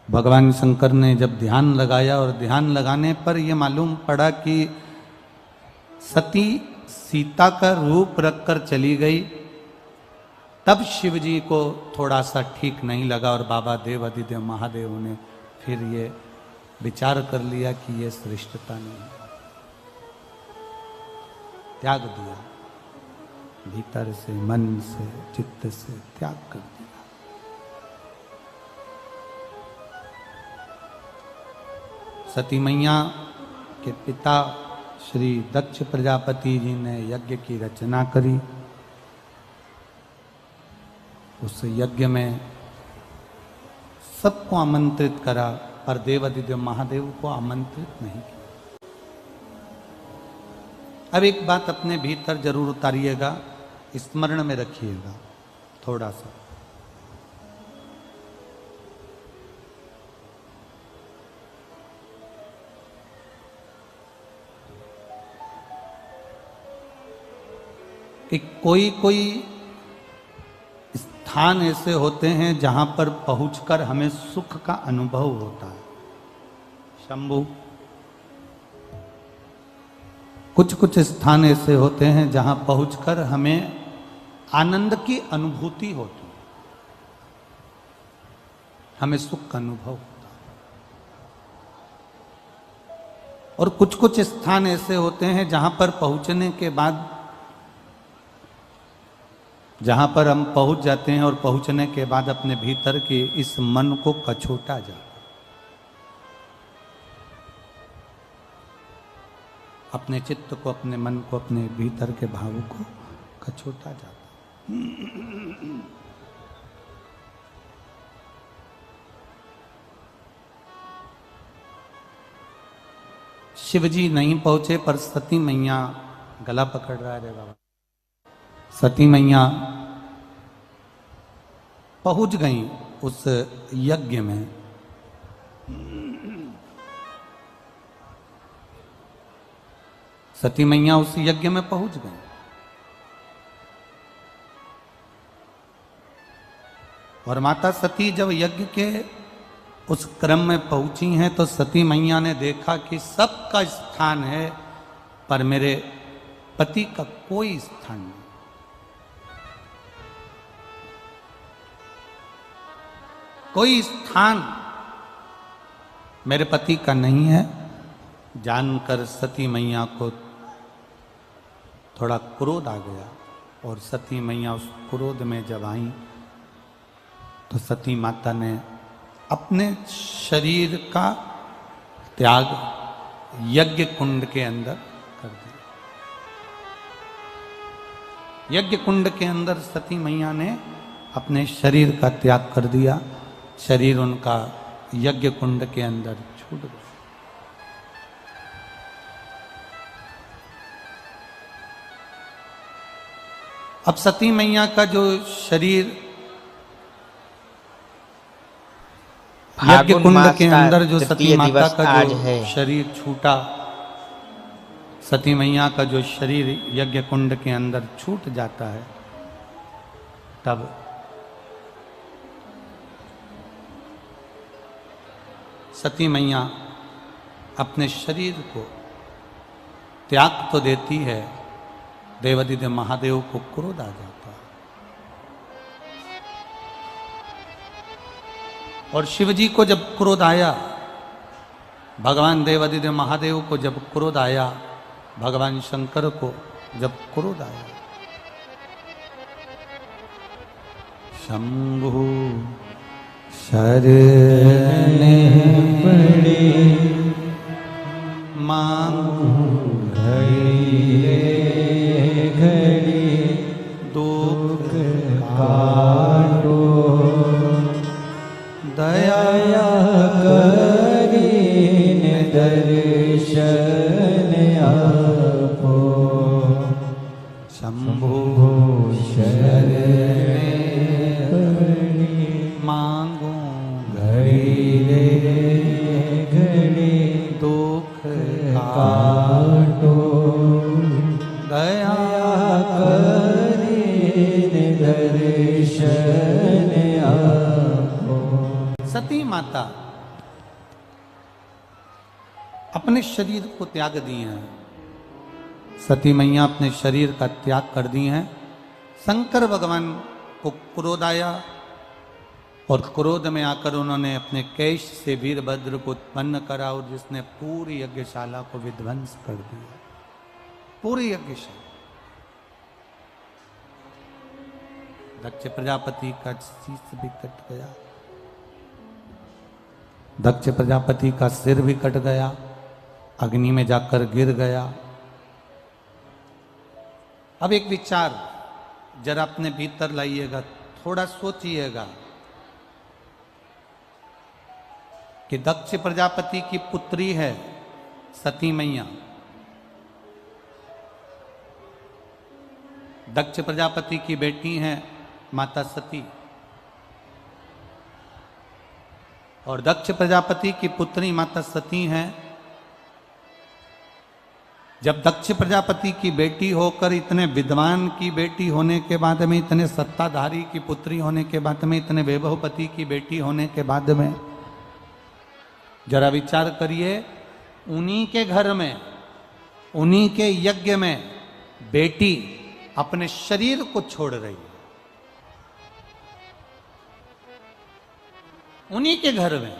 भगवान शंकर ने जब ध्यान लगाया और ध्यान लगाने पर यह मालूम पड़ा कि सती सीता का रूप रखकर चली गई। तब शिव जी को थोड़ा सा ठीक नहीं लगा और बाबा देवादिदेव महादेव ने फिर ये विचार कर लिया कि ये श्रेष्ठता नहीं, त्याग दिया, भीतर से, मन से, चित्त से त्याग कर दिया। सती मैया के पिता श्री दक्ष प्रजापति जी ने यज्ञ की रचना करी। उस यज्ञ में सबको आमंत्रित करा, पर देवादिदेव महादेव को आमंत्रित नहीं किया। अब एक बात अपने भीतर जरूर उतारिएगा, स्मरण में रखिएगा थोड़ा सा। कि कोई कोई स्थान ऐसे होते हैं जहां पर पहुंचकर हमें सुख का अनुभव होता है। शंभु, कुछ कुछ स्थान ऐसे होते हैं जहां पहुंचकर हमें आनंद की अनुभूति होती है, हमें सुख का अनुभव होता है। और कुछ कुछ स्थान ऐसे होते हैं जहां पर पहुंचने के बाद, जहां पर हम पहुंच जाते हैं और पहुंचने के बाद अपने भीतर के इस मन को कछोटा जाता, अपने चित्त को, अपने मन को, अपने भीतर के भाव को कछोटा जाता। शिवजी नहीं पहुंचे पर सती मैया गला पकड़ रहा है रे बाबा। सती मैया पहुंच गई उस यज्ञ में। सती मैया उस यज्ञ में पहुंच गई। और माता सती जब यज्ञ के उस क्रम में पहुंची हैं तो सती मैया ने देखा कि सबका स्थान है पर मेरे पति का कोई स्थान नहीं। कोई स्थान मेरे पति का नहीं है। जानकर सती मैया को थोड़ा क्रोध आ गया और सती मैया उस क्रोध में जब आई तो सती माता ने अपने शरीर का त्याग यज्ञ कुंड के अंदर कर दिया। यज्ञ कुंड के अंदर सती मैया ने अपने शरीर का त्याग कर दिया। शरीर उनका यज्ञ कुंड के अंदर छूट गया। अब सती मैया का जो शरीर यज्ञ कुंड के अंदर, जो सती माता का जो शरीर छूटा, सती मैया का जो शरीर यज्ञ कुंड के अंदर छूट जाता है, तब सती मैया अपने शरीर को त्याग तो देती है, देवादिदेव महादेव को क्रोध आ जाता है। और शिवजी को जब क्रोध आया, भगवान देवादिदेव महादेव को जब क्रोध आया, भगवान शंकर को जब क्रोध आया, शंभु शरण पड़ी मांगू घड़ी घड़ी दुख काटो दया करीन दर्शन आपो शंभु शरण मांगू घड़ी घड़ी दुख काटो दया करीन दर्शन आपो। सती माता अपने शरीर को त्याग दिए हैं। सती मैया अपने शरीर का त्याग कर दी हैं। शंकर भगवान को क्रोध आया और क्रोध में आकर उन्होंने अपने केश से वीरभद्र को उत्पन्न करा और जिसने पूरी यज्ञशाला को विध्वंस कर दिया। पूरी यज्ञशाला। दक्ष प्रजापति का शीश भी कट गया, दक्ष प्रजापति का सिर भी कट गया, अग्नि में जाकर गिर गया। अब एक विचार जरा अपने भीतर लाइएगा, थोड़ा सोचिएगा कि दक्ष प्रजापति की पुत्री है सती मैया। दक्ष प्रजापति की बेटी है माता सती और दक्ष प्रजापति की पुत्री माता सती हैं जब दक्ष प्रजापति की बेटी होकर, इतने विद्वान की बेटी होने के बाद में, इतने सत्ताधारी की पुत्री होने के बाद में, इतने वैभवपति की बेटी होने के बाद में, जरा विचार करिए, उन्हीं के घर में, उन्हीं के यज्ञ में बेटी अपने शरीर को छोड़ रही है। उन्हीं के घर में,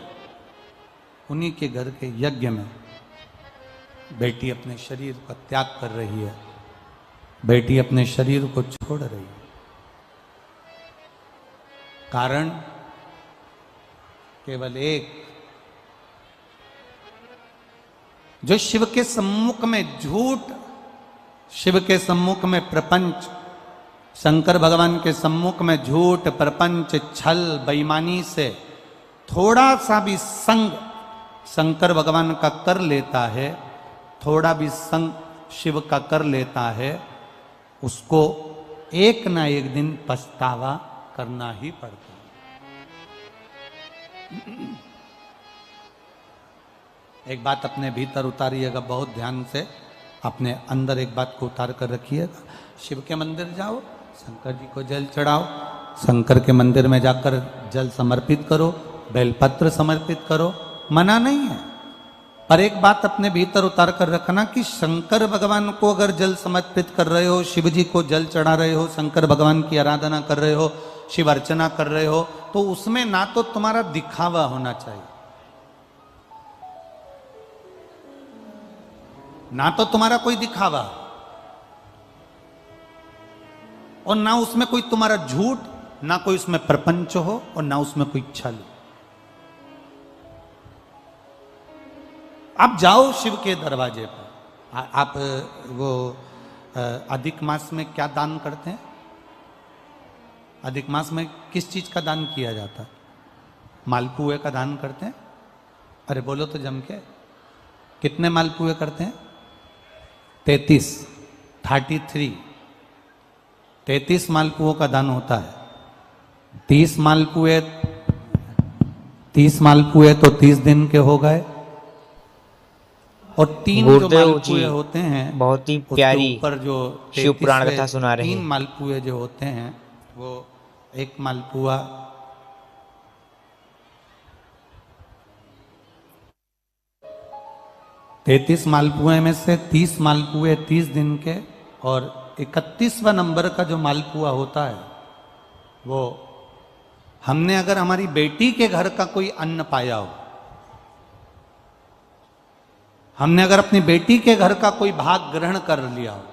उन्हीं के घर के यज्ञ में बेटी अपने शरीर का त्याग कर रही है, बेटी अपने शरीर को छोड़ रही है। कारण केवल एक, जो शिव के सम्मुख में झूठ, शिव के सम्मुख में प्रपंच, शंकर भगवान के सम्मुख में झूठ, प्रपंच, छल, बेईमानी से थोड़ा सा भी संग शंकर भगवान का कर लेता है, थोड़ा भी संग शिव का कर लेता है, उसको एक ना एक दिन पछतावा करना ही पड़ता है। एक बात अपने भीतर उतारिएगा, बहुत ध्यान से अपने अंदर एक बात को उतार कर रखिएगा। शिव के मंदिर जाओ, शंकर जी को जल चढ़ाओ, शंकर के मंदिर में जाकर जल समर्पित करो, बेलपत्र समर्पित करो, मना नहीं है। पर एक बात अपने भीतर उतार कर रखना कि शंकर भगवान को अगर जल समर्पित कर रहे हो, शिव जी को जल चढ़ा रहे हो, शंकर भगवान की आराधना कर रहे हो, शिव अर्चना कर रहे हो, तो उसमें ना तो तुम्हारा दिखावा होना चाहिए, ना तो तुम्हारा कोई दिखावा, और ना उसमें कोई तुम्हारा झूठ, ना कोई उसमें प्रपंच हो, और ना उसमें कोई छल। आप जाओ शिव के दरवाजे पर, आप वो अधिक मास में क्या दान करते हैं? अधिक मास में किस चीज का दान किया जाता है? मालपुए का दान करते हैं। अरे बोलो तो जम के, कितने मालपुए करते हैं? 33 मालपुओं का दान होता है। 30 मालपुए तो 30 दिन के हो गए, और 3 जो मालपुए होते हैं, बहुत ही प्यारी ऊपर जो शिव पुराण कथा सुना रहे हैं। 3 मालपुए जो होते हैं, वो एक मालपुआ तैतीस मालपुए में से 30 मालपुए 30 दिन के, और 31वां नंबर का जो मालपुआ होता है, वो हमने अगर हमारी बेटी के घर का कोई अन्न पाया हो, हमने अगर अपनी बेटी के घर का कोई भाग ग्रहण कर लिया हो,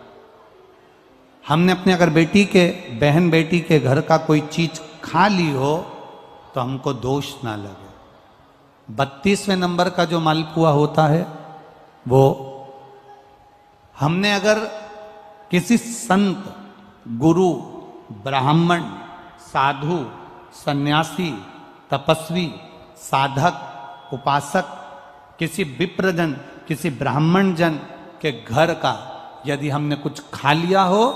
हमने अपने अगर बेटी के, बहन बेटी के घर का कोई चीज खा ली हो, तो हमको दोष ना लगे। 32वें नंबर का जो मालपुआ होता है, वो हमने अगर किसी संत, गुरु, ब्राह्मण, साधु, सन्यासी, तपस्वी, साधक, उपासक, किसी विप्रजन, किसी ब्राह्मण जन के घर का यदि हमने कुछ खा लिया हो,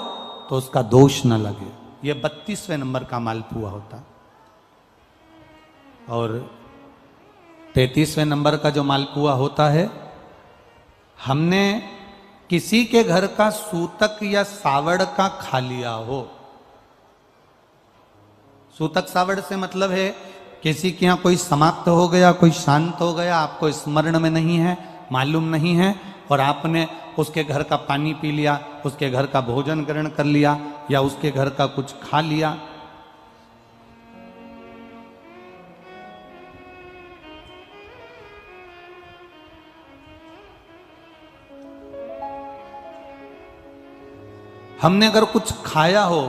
तो उसका दोष न लगे। ये 32वें नंबर का मालपुआ होता। और 33वें नंबर का जो मालपुआ होता है, हमने किसी के घर का सूतक या सावड़ का खा लिया हो। सूतक सावड़ से मतलब है किसी के यहाँ कोई समाप्त हो गया, कोई शांत हो गया, आपको स्मरण में नहीं है, मालूम नहीं है, और आपने उसके घर का पानी पी लिया, उसके घर का भोजन ग्रहण कर लिया, या उसके घर का कुछ खा लिया। हमने अगर कुछ खाया हो,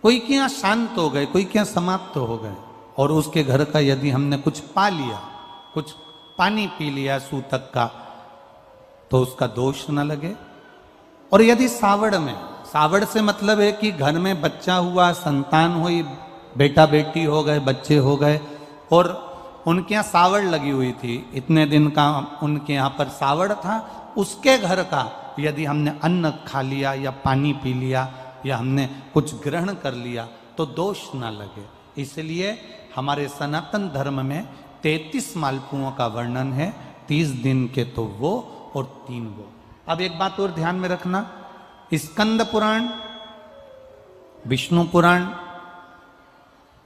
कोई के यहाँ शांत हो गए, कोई के यहाँ समाप्त हो गए, और उसके घर का यदि हमने कुछ पा लिया, कुछ पानी पी लिया सूतक का, तो उसका दोष न लगे। और यदि सावड़ में, सावड़ से मतलब है कि घर में बच्चा हुआ, संतान हुई, बेटा बेटी हो गए, बच्चे हो गए, और उनके यहाँ सावड़ लगी हुई थी, इतने दिन का उनके यहाँ पर सावड़ था, उसके घर का यदि हमने अन्न खा लिया या पानी पी लिया या हमने कुछ ग्रहण कर लिया, तो दोष ना लगे। इसलिए हमारे सनातन धर्म में 33 मालपुओं का वर्णन है, 30 दिन के तो वो, और 3 वो। अब एक बात और ध्यान में रखना, स्कंद पुराण, विष्णु पुराण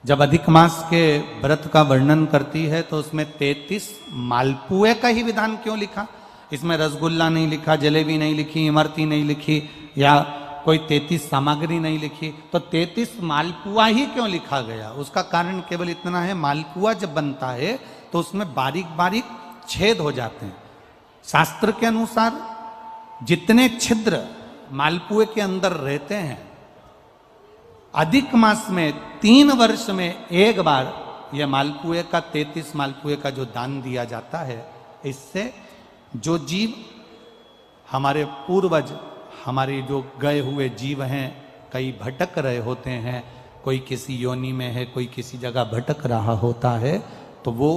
जब अधिक मास के व्रत का वर्णन करती है तो उसमें 33 मालपुए का ही विधान क्यों लिखा? इसमें रसगुल्ला नहीं लिखा, जलेबी नहीं लिखी, इमरती नहीं लिखी, या कोई 33 सामग्री नहीं लिखी, तो 33 मालपुआ ही क्यों लिखा गया? उसका कारण केवल इतना है, मालपुआ जब बनता है तो उसमें बारीक बारीक छेद हो जाते हैं। शास्त्र के अनुसार जितने छिद्र मालपुए के अंदर रहते हैं, अधिक मास में 3 वर्ष में एक बार यह मालपुए का 33 मालपुए का जो दान दिया जाता है, इससे जो जीव हमारे पूर्वज, हमारे जो गए हुए जीव हैं, कई भटक रहे होते हैं, कोई किसी योनि में है, कोई किसी जगह भटक रहा होता है, तो वो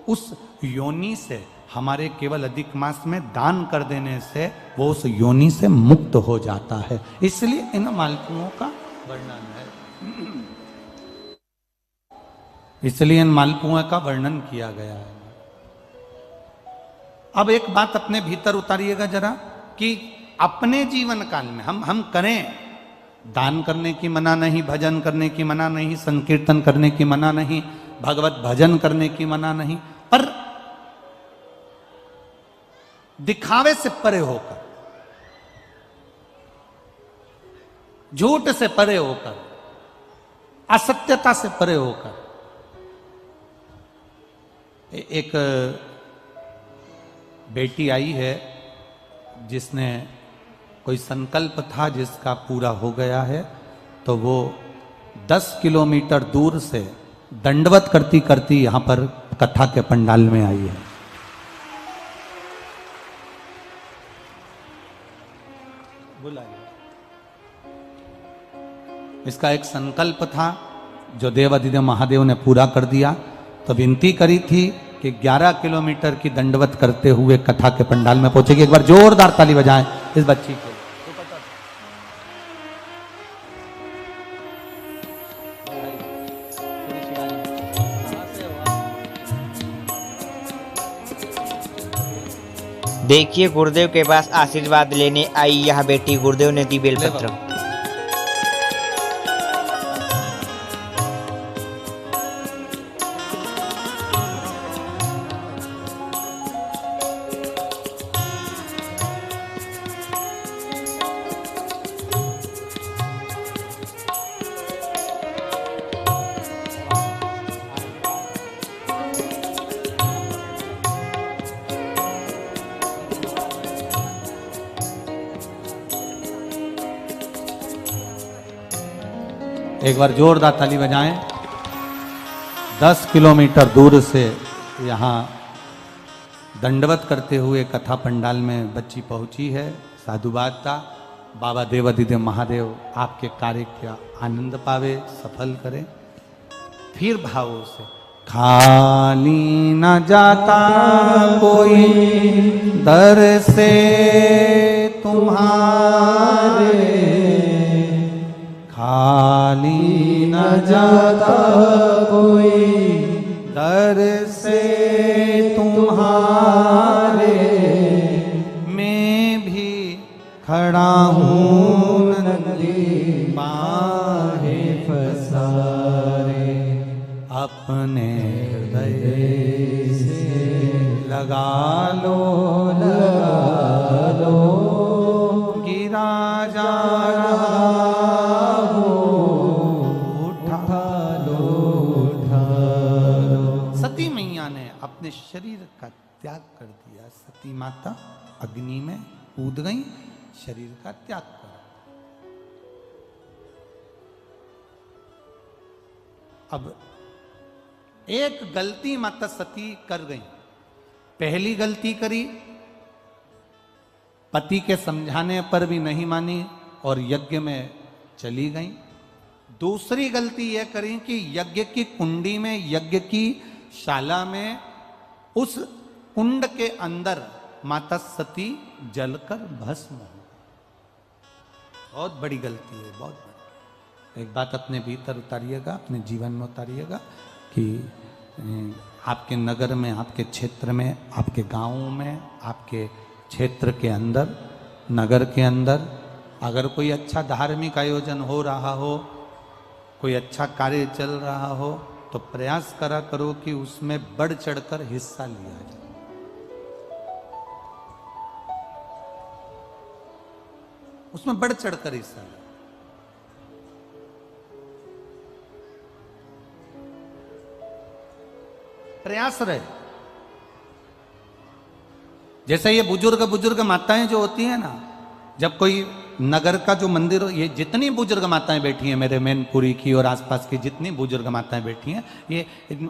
उस योनि से हमारे केवल अधिक मास में दान कर देने से वो उस योनि से मुक्त हो जाता है। इसलिए इन मालपुओं का वर्णन है, इसलिए इन मालपुओं का वर्णन किया गया है। अब एक बात अपने भीतर उतारिएगा जरा, कि अपने जीवन काल में हम करें, दान करने की मना नहीं, भजन करने की मना नहीं, संकीर्तन करने की मना नहीं, भगवत भजन करने की मना नहीं, पर दिखावे से परे होकर, झूठ से परे होकर, असत्यता से परे होकर, एक बेटी आई है जिसने कोई संकल्प था जिसका पूरा हो गया है, तो वो 10 किलोमीटर दूर से दंडवत करती करती यहां पर कथा के पंडाल में आई है। इसका एक संकल्प था जो देवाधिदेव महादेव ने पूरा कर दिया, तो विनती करी थी कि 11 किलोमीटर की दंडवत करते हुए कथा के पंडाल में पहुंचेगी। एक बार जोरदार ताली बजाएं इस बच्ची के। देखिए, गुरुदेव के पास आशीर्वाद लेने आई यह बेटी, गुरुदेव ने दी बेलपत्र। एक बार जोरदार ताली बजाएं। 10 किलोमीटर दूर से यहाँ दंडवत करते हुए कथा पंडाल में बच्ची पहुंची है। साधुवाद था। बाबा देवाधिदेव महादेव आपके कार्य का आनंद पावे, सफल करें। फिर भावों से, खाली न जाता कोई दर से तुम्हारे, खाली न जाता कोई दर से तुम्हारे, मैं भी खड़ा हूँ नंदी बाहे फसारे, अपने हृदय से लगा लो गिरा जा अपने शरीर का त्याग कर दिया। सती माता अग्नि में कूद गई, शरीर का त्याग कर। अब एक गलती माता सती कर गई। पहली गलती करी, पति के समझाने पर भी नहीं मानी और यज्ञ में चली गई। दूसरी गलती यह करी कि यज्ञ की कुंडी में, यज्ञ की शाला में, उस कुंड के अंदर माता सती जलकर भस्म हो। बहुत बड़ी गलती है, बहुत बड़ी। एक बात अपने भीतर उतारिएगा, अपने जीवन में उतारिएगा कि आपके नगर में, आपके क्षेत्र में, आपके गांवों में, आपके क्षेत्र के अंदर, नगर के अंदर अगर कोई अच्छा धार्मिक आयोजन हो रहा हो, कोई अच्छा कार्य चल रहा हो, तो प्रयास करा करो कि उसमें बढ़ चढ़कर हिस्सा लिया जाए। उसमें बढ़ चढ़कर हिस्सा लिया। प्रयास रहे। जैसे ये बुजुर्ग माताएं जो होती हैं ना, जब कोई नगर का जो मंदिर, ये जितनी बुजुर्ग माताएं बैठी हैं मेरे मैनपुरी की और आसपास की जितनी बुजुर्ग माताएं बैठी हैं, ये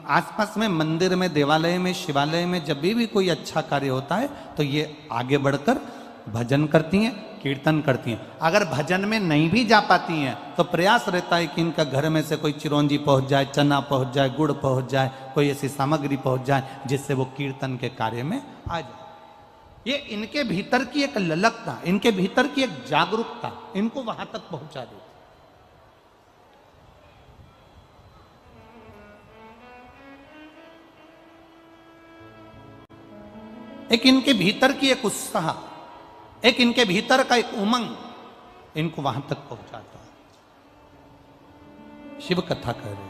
आसपास में मंदिर में, देवालय में, शिवालय में जब भी कोई अच्छा कार्य होता है तो ये आगे बढ़कर भजन करती हैं, कीर्तन करती हैं। अगर भजन में नहीं भी जा पाती हैं तो प्रयास रहता है कि इनका घर में से कोई चिरौंजी पहुंच जाए, चना पहुंच जाए, गुड़ पहुंच जाए, कोई ऐसी सामग्री पहुंच जाए जिससे वो कीर्तन के कार्य में आ जाए। ये इनके भीतर की एक ललकता, इनके भीतर की एक जागरूकता इनको वहां तक पहुंचा देती। एक इनके भीतर की एक उत्साह, एक इनके भीतर का एक उमंग इनको वहां तक पहुंचाता है। शिव कथा कर रहे,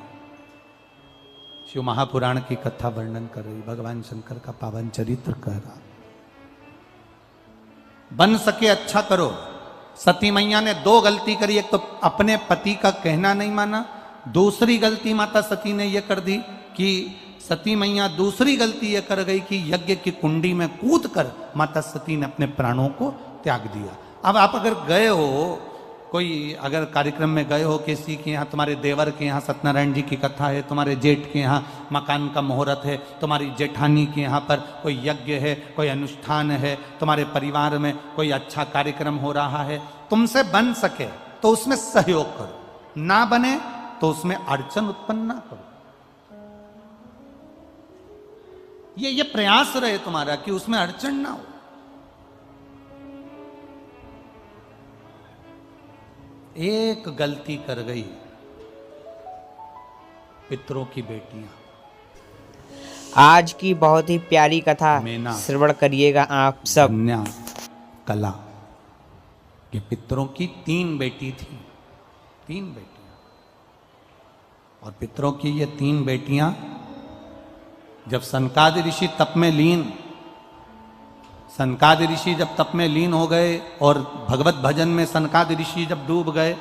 शिव महापुराण की कथा वर्णन कर रही, भगवान शंकर का पावन चरित्र कह रहा। बन सके अच्छा करो। सती मैया ने दो गलती करी, एक तो अपने पति का कहना नहीं माना, दूसरी गलती माता सती ने यह कर दी कि सती मैया दूसरी गलती यह कर गई कि यज्ञ की कुंडी में कूदकर माता सती ने अपने प्राणों को त्याग दिया। अब आप अगर गए हो, कोई अगर कार्यक्रम में गए हो किसी के यहाँ, तुम्हारे देवर के यहाँ सत्यनारायण जी की कथा है, तुम्हारे जेठ के यहाँ मकान का मुहूर्त है, तुम्हारी जेठानी के यहाँ पर कोई यज्ञ है, कोई अनुष्ठान है, तुम्हारे परिवार में कोई अच्छा कार्यक्रम हो रहा है, तुमसे बन सके तो उसमें सहयोग करो, ना बने तो उसमें अड़चन उत्पन्न ना करो। ये प्रयास रहे तुम्हारा कि उसमें अड़चन ना हो। एक गलती कर गई पितरों की बेटियां। आज की बहुत ही प्यारी कथा मेना, श्रवण करिएगा आप सब। कन्या, कला, ये पितरों की 3 बेटी थी, 3 बेटियां। और पितरों की ये 3 बेटियां जब सनकादि ऋषि तप में लीन, सनकादि ऋषि जब तप में लीन हो गए और भगवत भजन में सनकादि ऋषि जब डूब गए,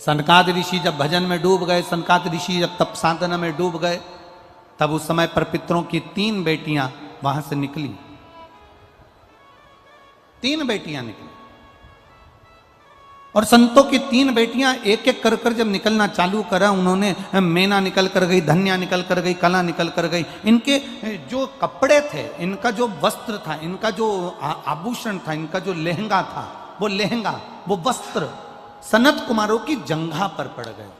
सनकादि ऋषि जब भजन में डूब गए, सनकादि ऋषि जब तप साधना में डूब गए, तब उस समय पर पितरों की 3 बेटियां वहां से निकली। 3 बेटियां निकली और संतों की 3 बेटियां एक एक कर कर जब निकलना चालू करा, उन्होंने मेना निकल कर गई, धन्या निकल कर गई, कला निकल कर गई। इनके जो कपड़े थे, इनका जो वस्त्र था, इनका जो आभूषण था, इनका जो लहंगा था, वो लहंगा, वो वस्त्र सनत कुमारों की जंघा पर पड़ गए।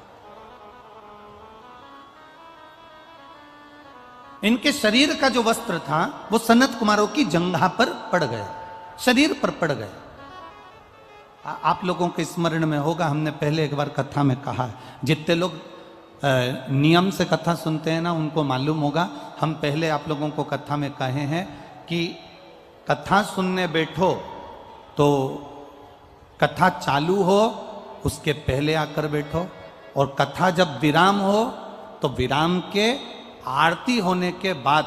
इनके शरीर का जो वस्त्र था वो सनत कुमारों की जंघा पर पड़ गया, शरीर पर पड़ गए। आप लोगों के स्मरण में होगा, हमने पहले एक बार कथा में कहा, जितने लोग नियम से कथा सुनते हैं ना उनको मालूम होगा। हम पहले आप लोगों को कथा में कहे हैं कि कथा सुनने बैठो तो कथा चालू हो उसके पहले आकर बैठो, और कथा जब विराम हो तो विराम के आरती होने के बाद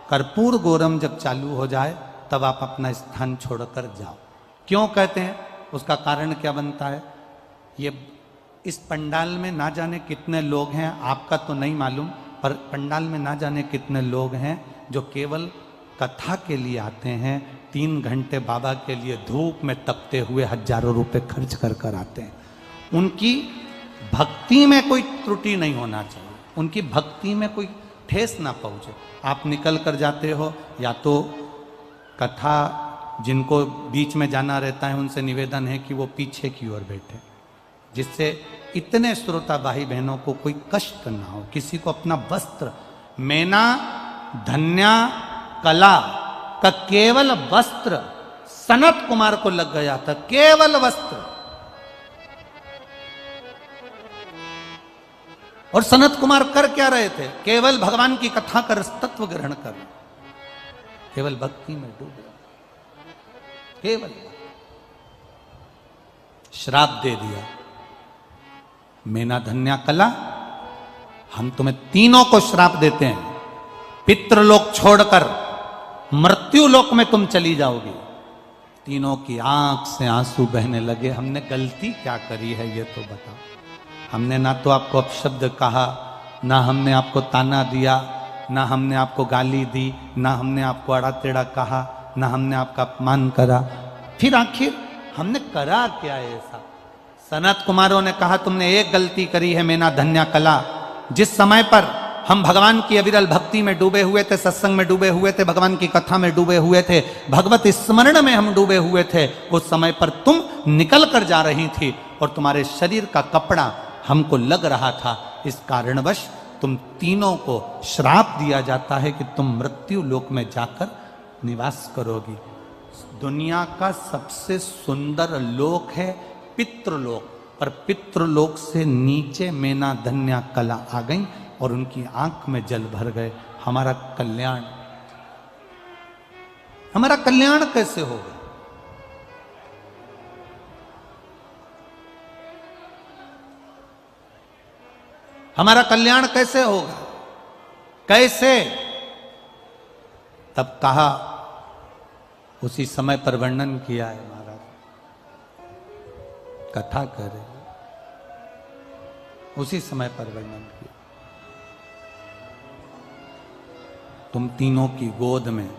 कर्पूर गौरम जब चालू हो जाए तब आप अपना स्थान छोड़कर जाओ। क्यों कहते हैं, उसका कारण क्या बनता है? ये इस पंडाल में ना जाने कितने लोग हैं, आपका तो नहीं मालूम, पर पंडाल में ना जाने कितने लोग हैं जो केवल कथा के लिए आते हैं। 3 घंटे बाबा के लिए धूप में तपते हुए हजारों रुपए खर्च कर कर आते हैं। उनकी भक्ति में कोई त्रुटि नहीं होना चाहिए, उनकी भक्ति में कोई ठेस ना पहुंचे। आप निकल कर जाते हो, या तो कथा जिनको बीच में जाना रहता है उनसे निवेदन है कि वो पीछे की ओर बैठे, जिससे इतने श्रोता भाई बहनों को कोई कष्ट ना हो। किसी को अपना वस्त्र, मेना, धन्या, कला का केवल वस्त्र सनत कुमार को लग गया था, केवल वस्त्र। और सनत कुमार कर क्या रहे थे? केवल भगवान की कथा का रसतत्व ग्रहण कर। केवल भक्ति में डूबे, केवल श्राप दे दिया। मेना धन्या कला, हम तुम्हें तीनों को श्राप देते हैं, पितृलोक छोड़कर मृत्यु लोक में तुम चली जाओगी। तीनों की आंख से आंसू बहने लगे। हमने गलती क्या करी है ये तो बताओ। हमने ना तो आपको अपशब्द कहा, ना हमने आपको ताना दिया, ना हमने आपको गाली दी, ना हमने आपको अड़ा टेढ़ा कहा, ना हमने आपका अपमान करा। फिर आखिर हमने करा क्या ऐसा? सनत कुमारों ने कहा तुमने एक गलती करी है मेना धन्या कला। जिस समय पर हम भगवान की अविरल भक्ति में डूबे हुए थे, सत्संग में डूबे हुए थे, भगवान की कथा में डूबे हुए थे, भगवत स्मरण में हम डूबे हुए थे, उस समय पर तुम निकल कर जा रही थी और तुम्हारे शरीर का कपड़ा हमको लग रहा था। इस कारणवश तुम तीनों को श्राप दिया जाता है कि तुम मृत्यु लोक में जाकर निवास करोगी। दुनिया का सबसे सुंदर लोक है पितृलोक, पर पितृलोक से नीचे मेना धन्या कला आ गई और उनकी आंख में जल भर गए। हमारा कल्याण कैसे होगा? हमारा कल्याण कैसे होगा? कैसे? तब कहा, उसी समय पर वर्णन किया है महाराज, कथा करे, उसी समय पर वर्णन किया। तुम तीनों की गोद में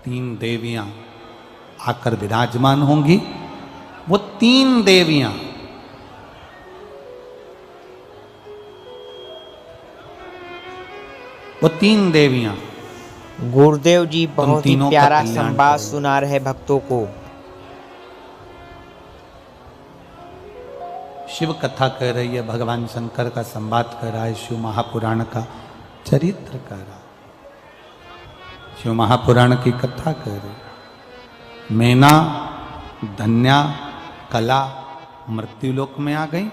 3 देवियां आकर विराजमान होंगी। वो 3 देवियां गुरुदेव जी बहुत ही तीनों का प्यारा कल्याण संवाद करेंगे। सुना रहे भक्तों को। शिव कथा कह रही है, भगवान शंकर का संवाद कर रहा है, शिव महापुराण का चरित्र कर रहा है, शिव महापुराण की कथा कर रही। मेना धन्या कला मृत्युलोक में आ गई।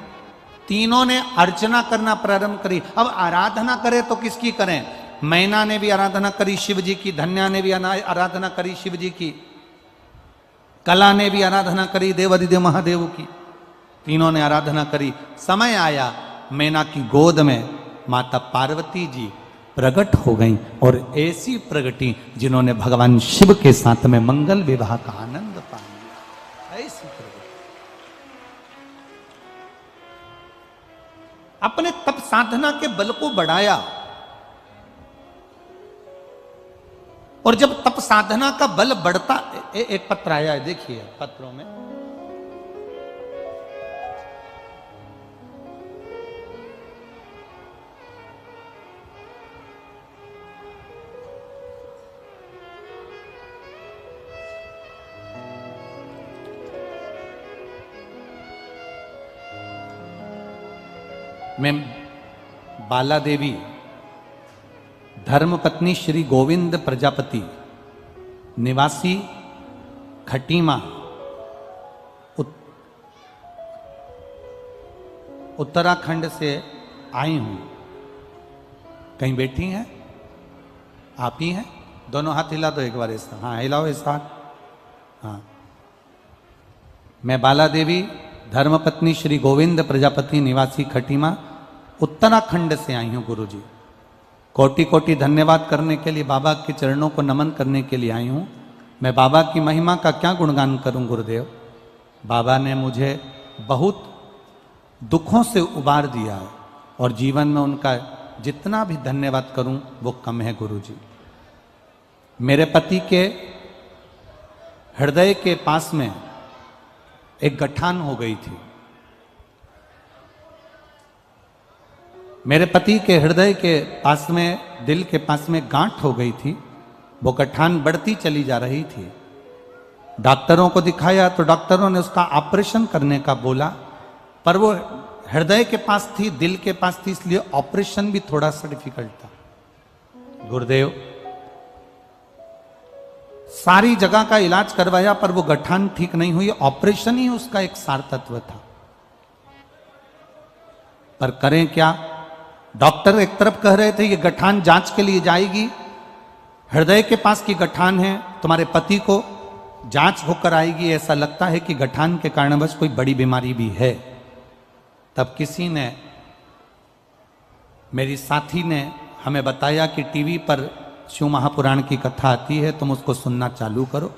तीनों ने अर्चना करना प्रारंभ करी। अब आराधना करें तो किसकी करें? मैना ने भी आराधना करी शिव जी की, धन्या ने भी आराधना करी शिव जी की, कला ने भी आराधना करी देवाधिदेव महादेव की। तीनों ने आराधना करी। समय आया, मैना की गोद में माता पार्वती जी प्रकट हो गईं और ऐसी प्रगटी जिन्होंने भगवान शिव के साथ में मंगल विवाह का आनंद पा लिया। ऐसी प्रगति अपने तप साधना के बल को बढ़ाया, और जब तप साधना का बल बढ़ता, एक पत्र आया है, देखिए पत्रों में, मैं बाला देवी धर्मपत्नी श्री गोविंद प्रजापति निवासी खटीमा उत्तराखंड से आई हूं। कहीं बैठी हैं? आप ही हैं? दोनों हाथ हिला दो एक बार ऐसा। हाँ हिलाओ ऐसा। हाँ, मैं बाला देवी धर्मपत्नी श्री गोविंद प्रजापति निवासी खटीमा उत्तराखंड से आई हूं गुरुजी। कोटि कोटि धन्यवाद करने के लिए, बाबा के चरणों को नमन करने के लिए आई हूं। मैं बाबा की महिमा का क्या गुणगान करूं गुरुदेव? बाबा ने मुझे बहुत दुखों से उबार दिया है और जीवन में उनका जितना भी धन्यवाद करूं वो कम है गुरुजी। मेरे पति के हृदय के पास में एक गठान हो गई थी। मेरे पति के हृदय के पास में, दिल के पास में गांठ हो गई थी। वो गठान बढ़ती चली जा रही थी। डॉक्टरों को दिखाया तो डॉक्टरों ने उसका ऑपरेशन करने का बोला, पर वो हृदय के पास थी, दिल के पास थी, इसलिए ऑपरेशन भी थोड़ा सा डिफिकल्ट था। गुरुदेव सारी जगह का इलाज करवाया पर वो गठान ठीक नहीं हुई। ऑपरेशन ही उसका एक सार तत्व था। पर करें क्या? डॉक्टर एक तरफ कह रहे थे ये गठान जांच के लिए जाएगी, हृदय के पास की गठान है, तुम्हारे पति को जांच होकर आएगी, ऐसा लगता है कि गठान के कारणवश कोई बड़ी बीमारी भी है। तब किसी ने, मेरी साथी ने हमें बताया कि टीवी पर शिव महापुराण की कथा आती है, तुम उसको सुनना चालू करो।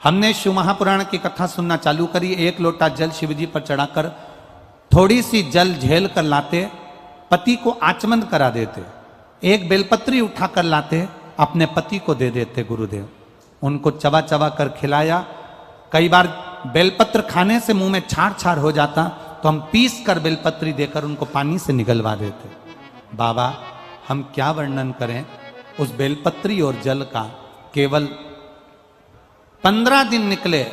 हमने शिव महापुराण की कथा सुनना चालू करी। एक लोटा जल शिवजी पर चढ़ाकर थोड़ी सी जल झेल कर लाते, पति को आचमन करा देते, एक बेलपत्री उठाकर लाते, अपने पति को दे देते गुरुदेव। उनको चबा चबा कर खिलाया। कई बार बेलपत्र खाने से मुंह में छाड़ छाड़ हो जाता, तो हम पीस कर बेलपत्री देकर उनको पानी से निगलवा देते। बाबा, हम क्या वर्णन करें उस बेलपत्री और जल का। केवल 15 दिन निकले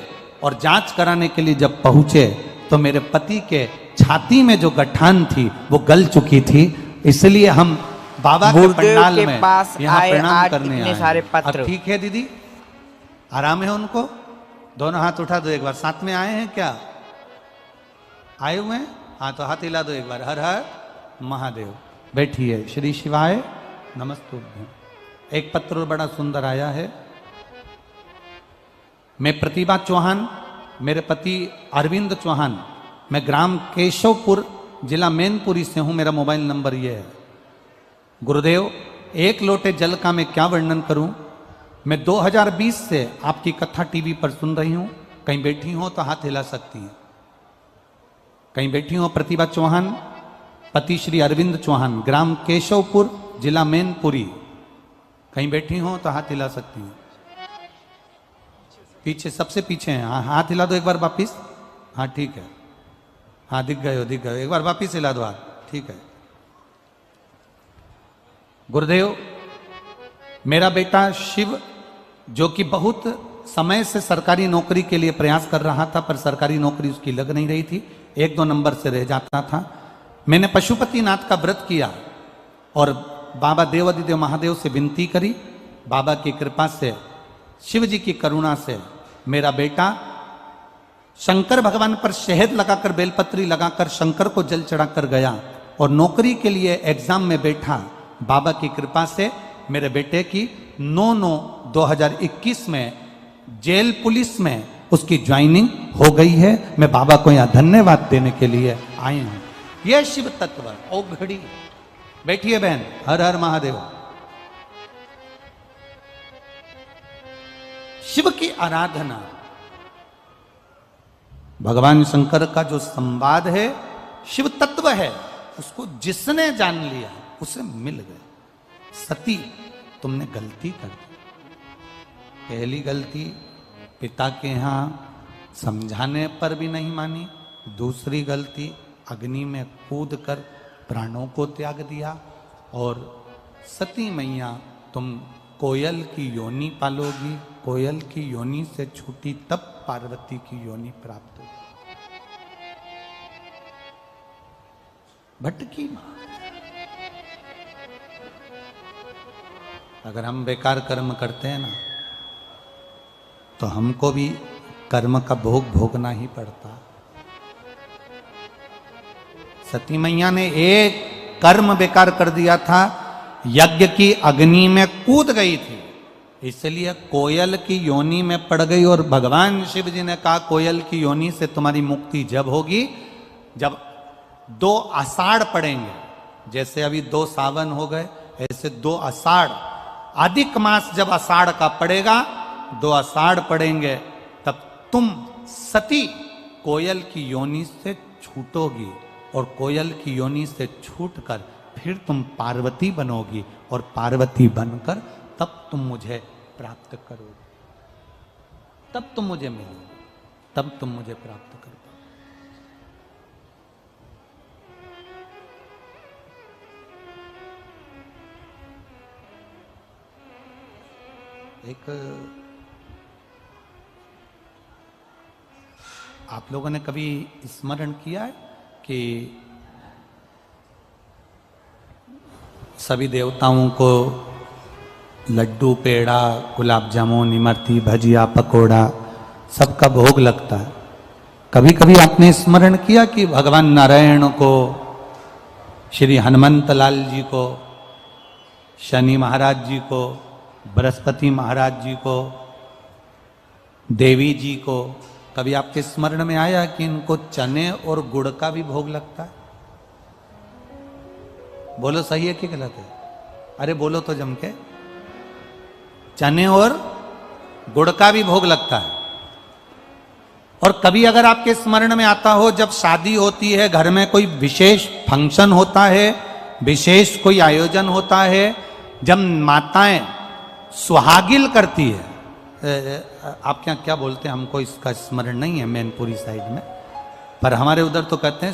और जांच कराने के लिए जब पहुंचे तो मेरे पति के छाती में जो गठान थी वो गल चुकी थी। इसलिए हम बाबा के पंडाल में यहाँ प्रणाम करने आए। सारे पत्र। अब ठीक है दीदी, आराम है उनको? दोनों हाथ उठा दो एक बार। साथ में आए हैं क्या? आए हुए हैं? हाँ तो हाथ हिला दो एक बार। हर हर महादेव। बैठिए। श्री शिवाय नमस्तुभ्यं। एक पत्र बड़ा सुंदर आया है। मैं प्रतिभा चौहान, मेरे पति अरविंद चौहान, मैं ग्राम केशवपुर, जिला मैनपुरी से हूं। मेरा मोबाइल नंबर ये है। गुरुदेव, एक लोटे जल का मैं क्या वर्णन करूं। मैं 2020 से आपकी कथा टीवी पर सुन रही हूं। कहीं बैठी हो तो हाथ हिला सकती हैं। कहीं बैठी हो प्रतिभा चौहान, पति श्री अरविंद चौहान, ग्राम केशवपुर, जिला मैनपुरी। कहीं बैठी हो तो हाथ हिला सकती हैं। पीछे, सबसे पीछे हैं। हाँ, हाथ हिला दो एक बार वापिस। हाँ ठीक है। हाँ दिख गए हो, दिख गए हो। एक बार वापिस हिला दो हाथ। ठीक है। गुरुदेव, मेरा बेटा शिव, जो कि बहुत समय से सरकारी नौकरी के लिए प्रयास कर रहा था, पर सरकारी नौकरी उसकी लग नहीं रही थी, 1-2 नंबर से रह जाता था। मैंने पशुपतिनाथ का व्रत किया और बाबा देवादिदेव महादेव से विनती करी। बाबा की कृपा से, शिव जी की करुणा से मेरा बेटा शंकर भगवान पर शहद लगाकर, बेलपत्री लगाकर शंकर को जल चढ़ाकर गया और नौकरी के लिए एग्जाम में बैठा। बाबा की कृपा से मेरे बेटे की 9/9/2021 में जेल पुलिस में उसकी ज्वाइनिंग हो गई है। मैं बाबा को यहाँ धन्यवाद देने के लिए आई हूं। यह शिव तत्व। ओ घड़ी बैठिए बहन। हर हर महादेव। शिव की आराधना, भगवान शंकर का जो संवाद है, शिव तत्व है, उसको जिसने जान लिया उसे मिल गए। सती, तुमने गलती कर दी। पहली गलती, पिता के यहां समझाने पर भी नहीं मानी। दूसरी गलती, अग्नि में कूद कर प्राणों को त्याग दिया। और सती मैया, तुम कोयल की योनि पालोगी। कोयल की योनि से छूटी तब पार्वती की योनि प्राप्त हुई। भटकी मां। अगर हम बेकार कर्म करते हैं ना, तो हमको भी कर्म का भोग भोगना ही पड़ता। सती मैया ने एक कर्म बेकार कर दिया था, यज्ञ की अग्नि में कूद गई थी, इसलिए कोयल की योनि में पड़ गई। और भगवान शिव जी ने कहा, कोयल की योनि से तुम्हारी मुक्ति जब होगी जब 2 आषाढ़ पड़ेंगे। जैसे अभी 2 सावन हो गए, ऐसे 2 आषाढ़, अधिक मास जब आषाढ़ का पड़ेगा, 2 आषाढ़ पड़ेंगे, तब तुम सती कोयल की योनि से छूटोगी। और कोयल की योनि से छूटकर फिर तुम पार्वती बनोगी। और पार्वती बनकर तब तुम मुझे प्राप्त करोगे। तब तुम मुझे मिलोगे। तब तुम मुझे प्राप्त करोगे। एक, आप लोगों ने कभी स्मरण किया है कि सभी देवताओं को लड्डू, पेड़ा, गुलाब जामुन, इमरती, भजिया, पकोड़ा सबका भोग लगता है। कभी कभी आपने स्मरण किया कि भगवान नारायण को, श्री हनुमंत लाल जी को, शनि महाराज जी को बृहस्पति महाराज जी को, देवी जी को, कभी आपके स्मरण में आया कि इनको चने और गुड़ का भी भोग लगता है? बोलो सही है कि गलत है? अरे बोलो तो जम के। चने और गुड़ का भी भोग लगता है। और कभी अगर आपके स्मरण में आता हो, जब शादी होती है, घर में कोई विशेष फंक्शन होता है, विशेष कोई आयोजन होता है, जब माताएं सुहागिल करती है, आपके यहाँ क्या बोलते हैं हमको इसका स्मरण नहीं है मैनपुरी साइड में, पर हमारे उधर तो कहते हैं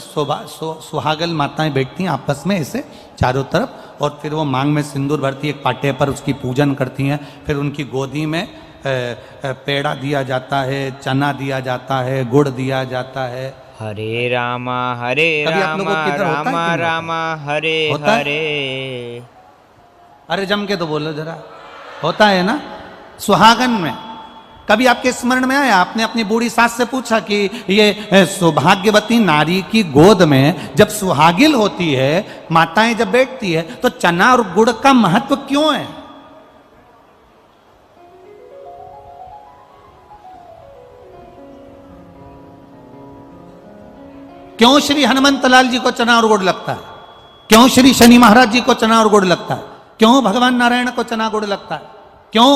सुहागल माताएं बैठती हैं आपस में ऐसे चारों तरफ, और फिर वो मांग में सिंदूर भरती है, एक पाटे पर उसकी पूजन करती हैं, फिर उनकी गोदी में पेड़ा दिया जाता है, चना दिया जाता है, गुड़ दिया जाता है। हरे रामा हरे कभी आप लोगों रामा के इधर होता है कि रामा नहीं? रामा हरे होता है? हरे। अरे जम के तो बोलो जरा, होता है ना सुहागन में? कभी आपके स्मरण में आया, आपने अपनी बूढ़ी सास से पूछा कि ये सौभाग्यवती नारी की गोद में जब सुहागिल होती है, माताएं जब बैठती है, तो चना और गुड़ का महत्व क्यों है? क्यों श्री हनुमंत लाल जी को चना और गुड़ लगता है? क्यों श्री शनि महाराज जी को चना और गुड़ लगता है? क्यों भगवान नारायण को चना गुड़ लगता है? क्यों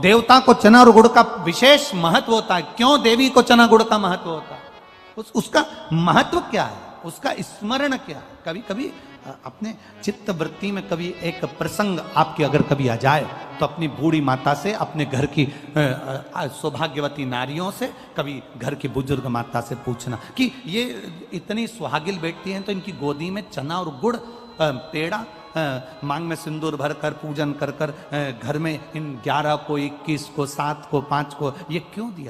देवता को चना और गुड़ का विशेष महत्व होता है? क्यों देवी को चना गुड़ का महत्व होता है? उसका महत्व क्या है? उसका स्मरण क्या है? कभी कभी अपने चित्त वृत्ति में कभी एक प्रसंग आपके अगर कभी आ जाए, तो अपनी बूढ़ी माता से, अपने घर की सौभाग्यवती नारियों से, कभी घर की बुजुर्ग माता से पूछना कि ये इतनी सुहागिल बैठती हैं, तो इनकी गोदी में चना और गुड़, पेड़ा, मांग में सिंदूर भर कर, पूजन कर कर, घर में इन 11 को, 21 को, 7 को, 5 को ये क्यों दिया?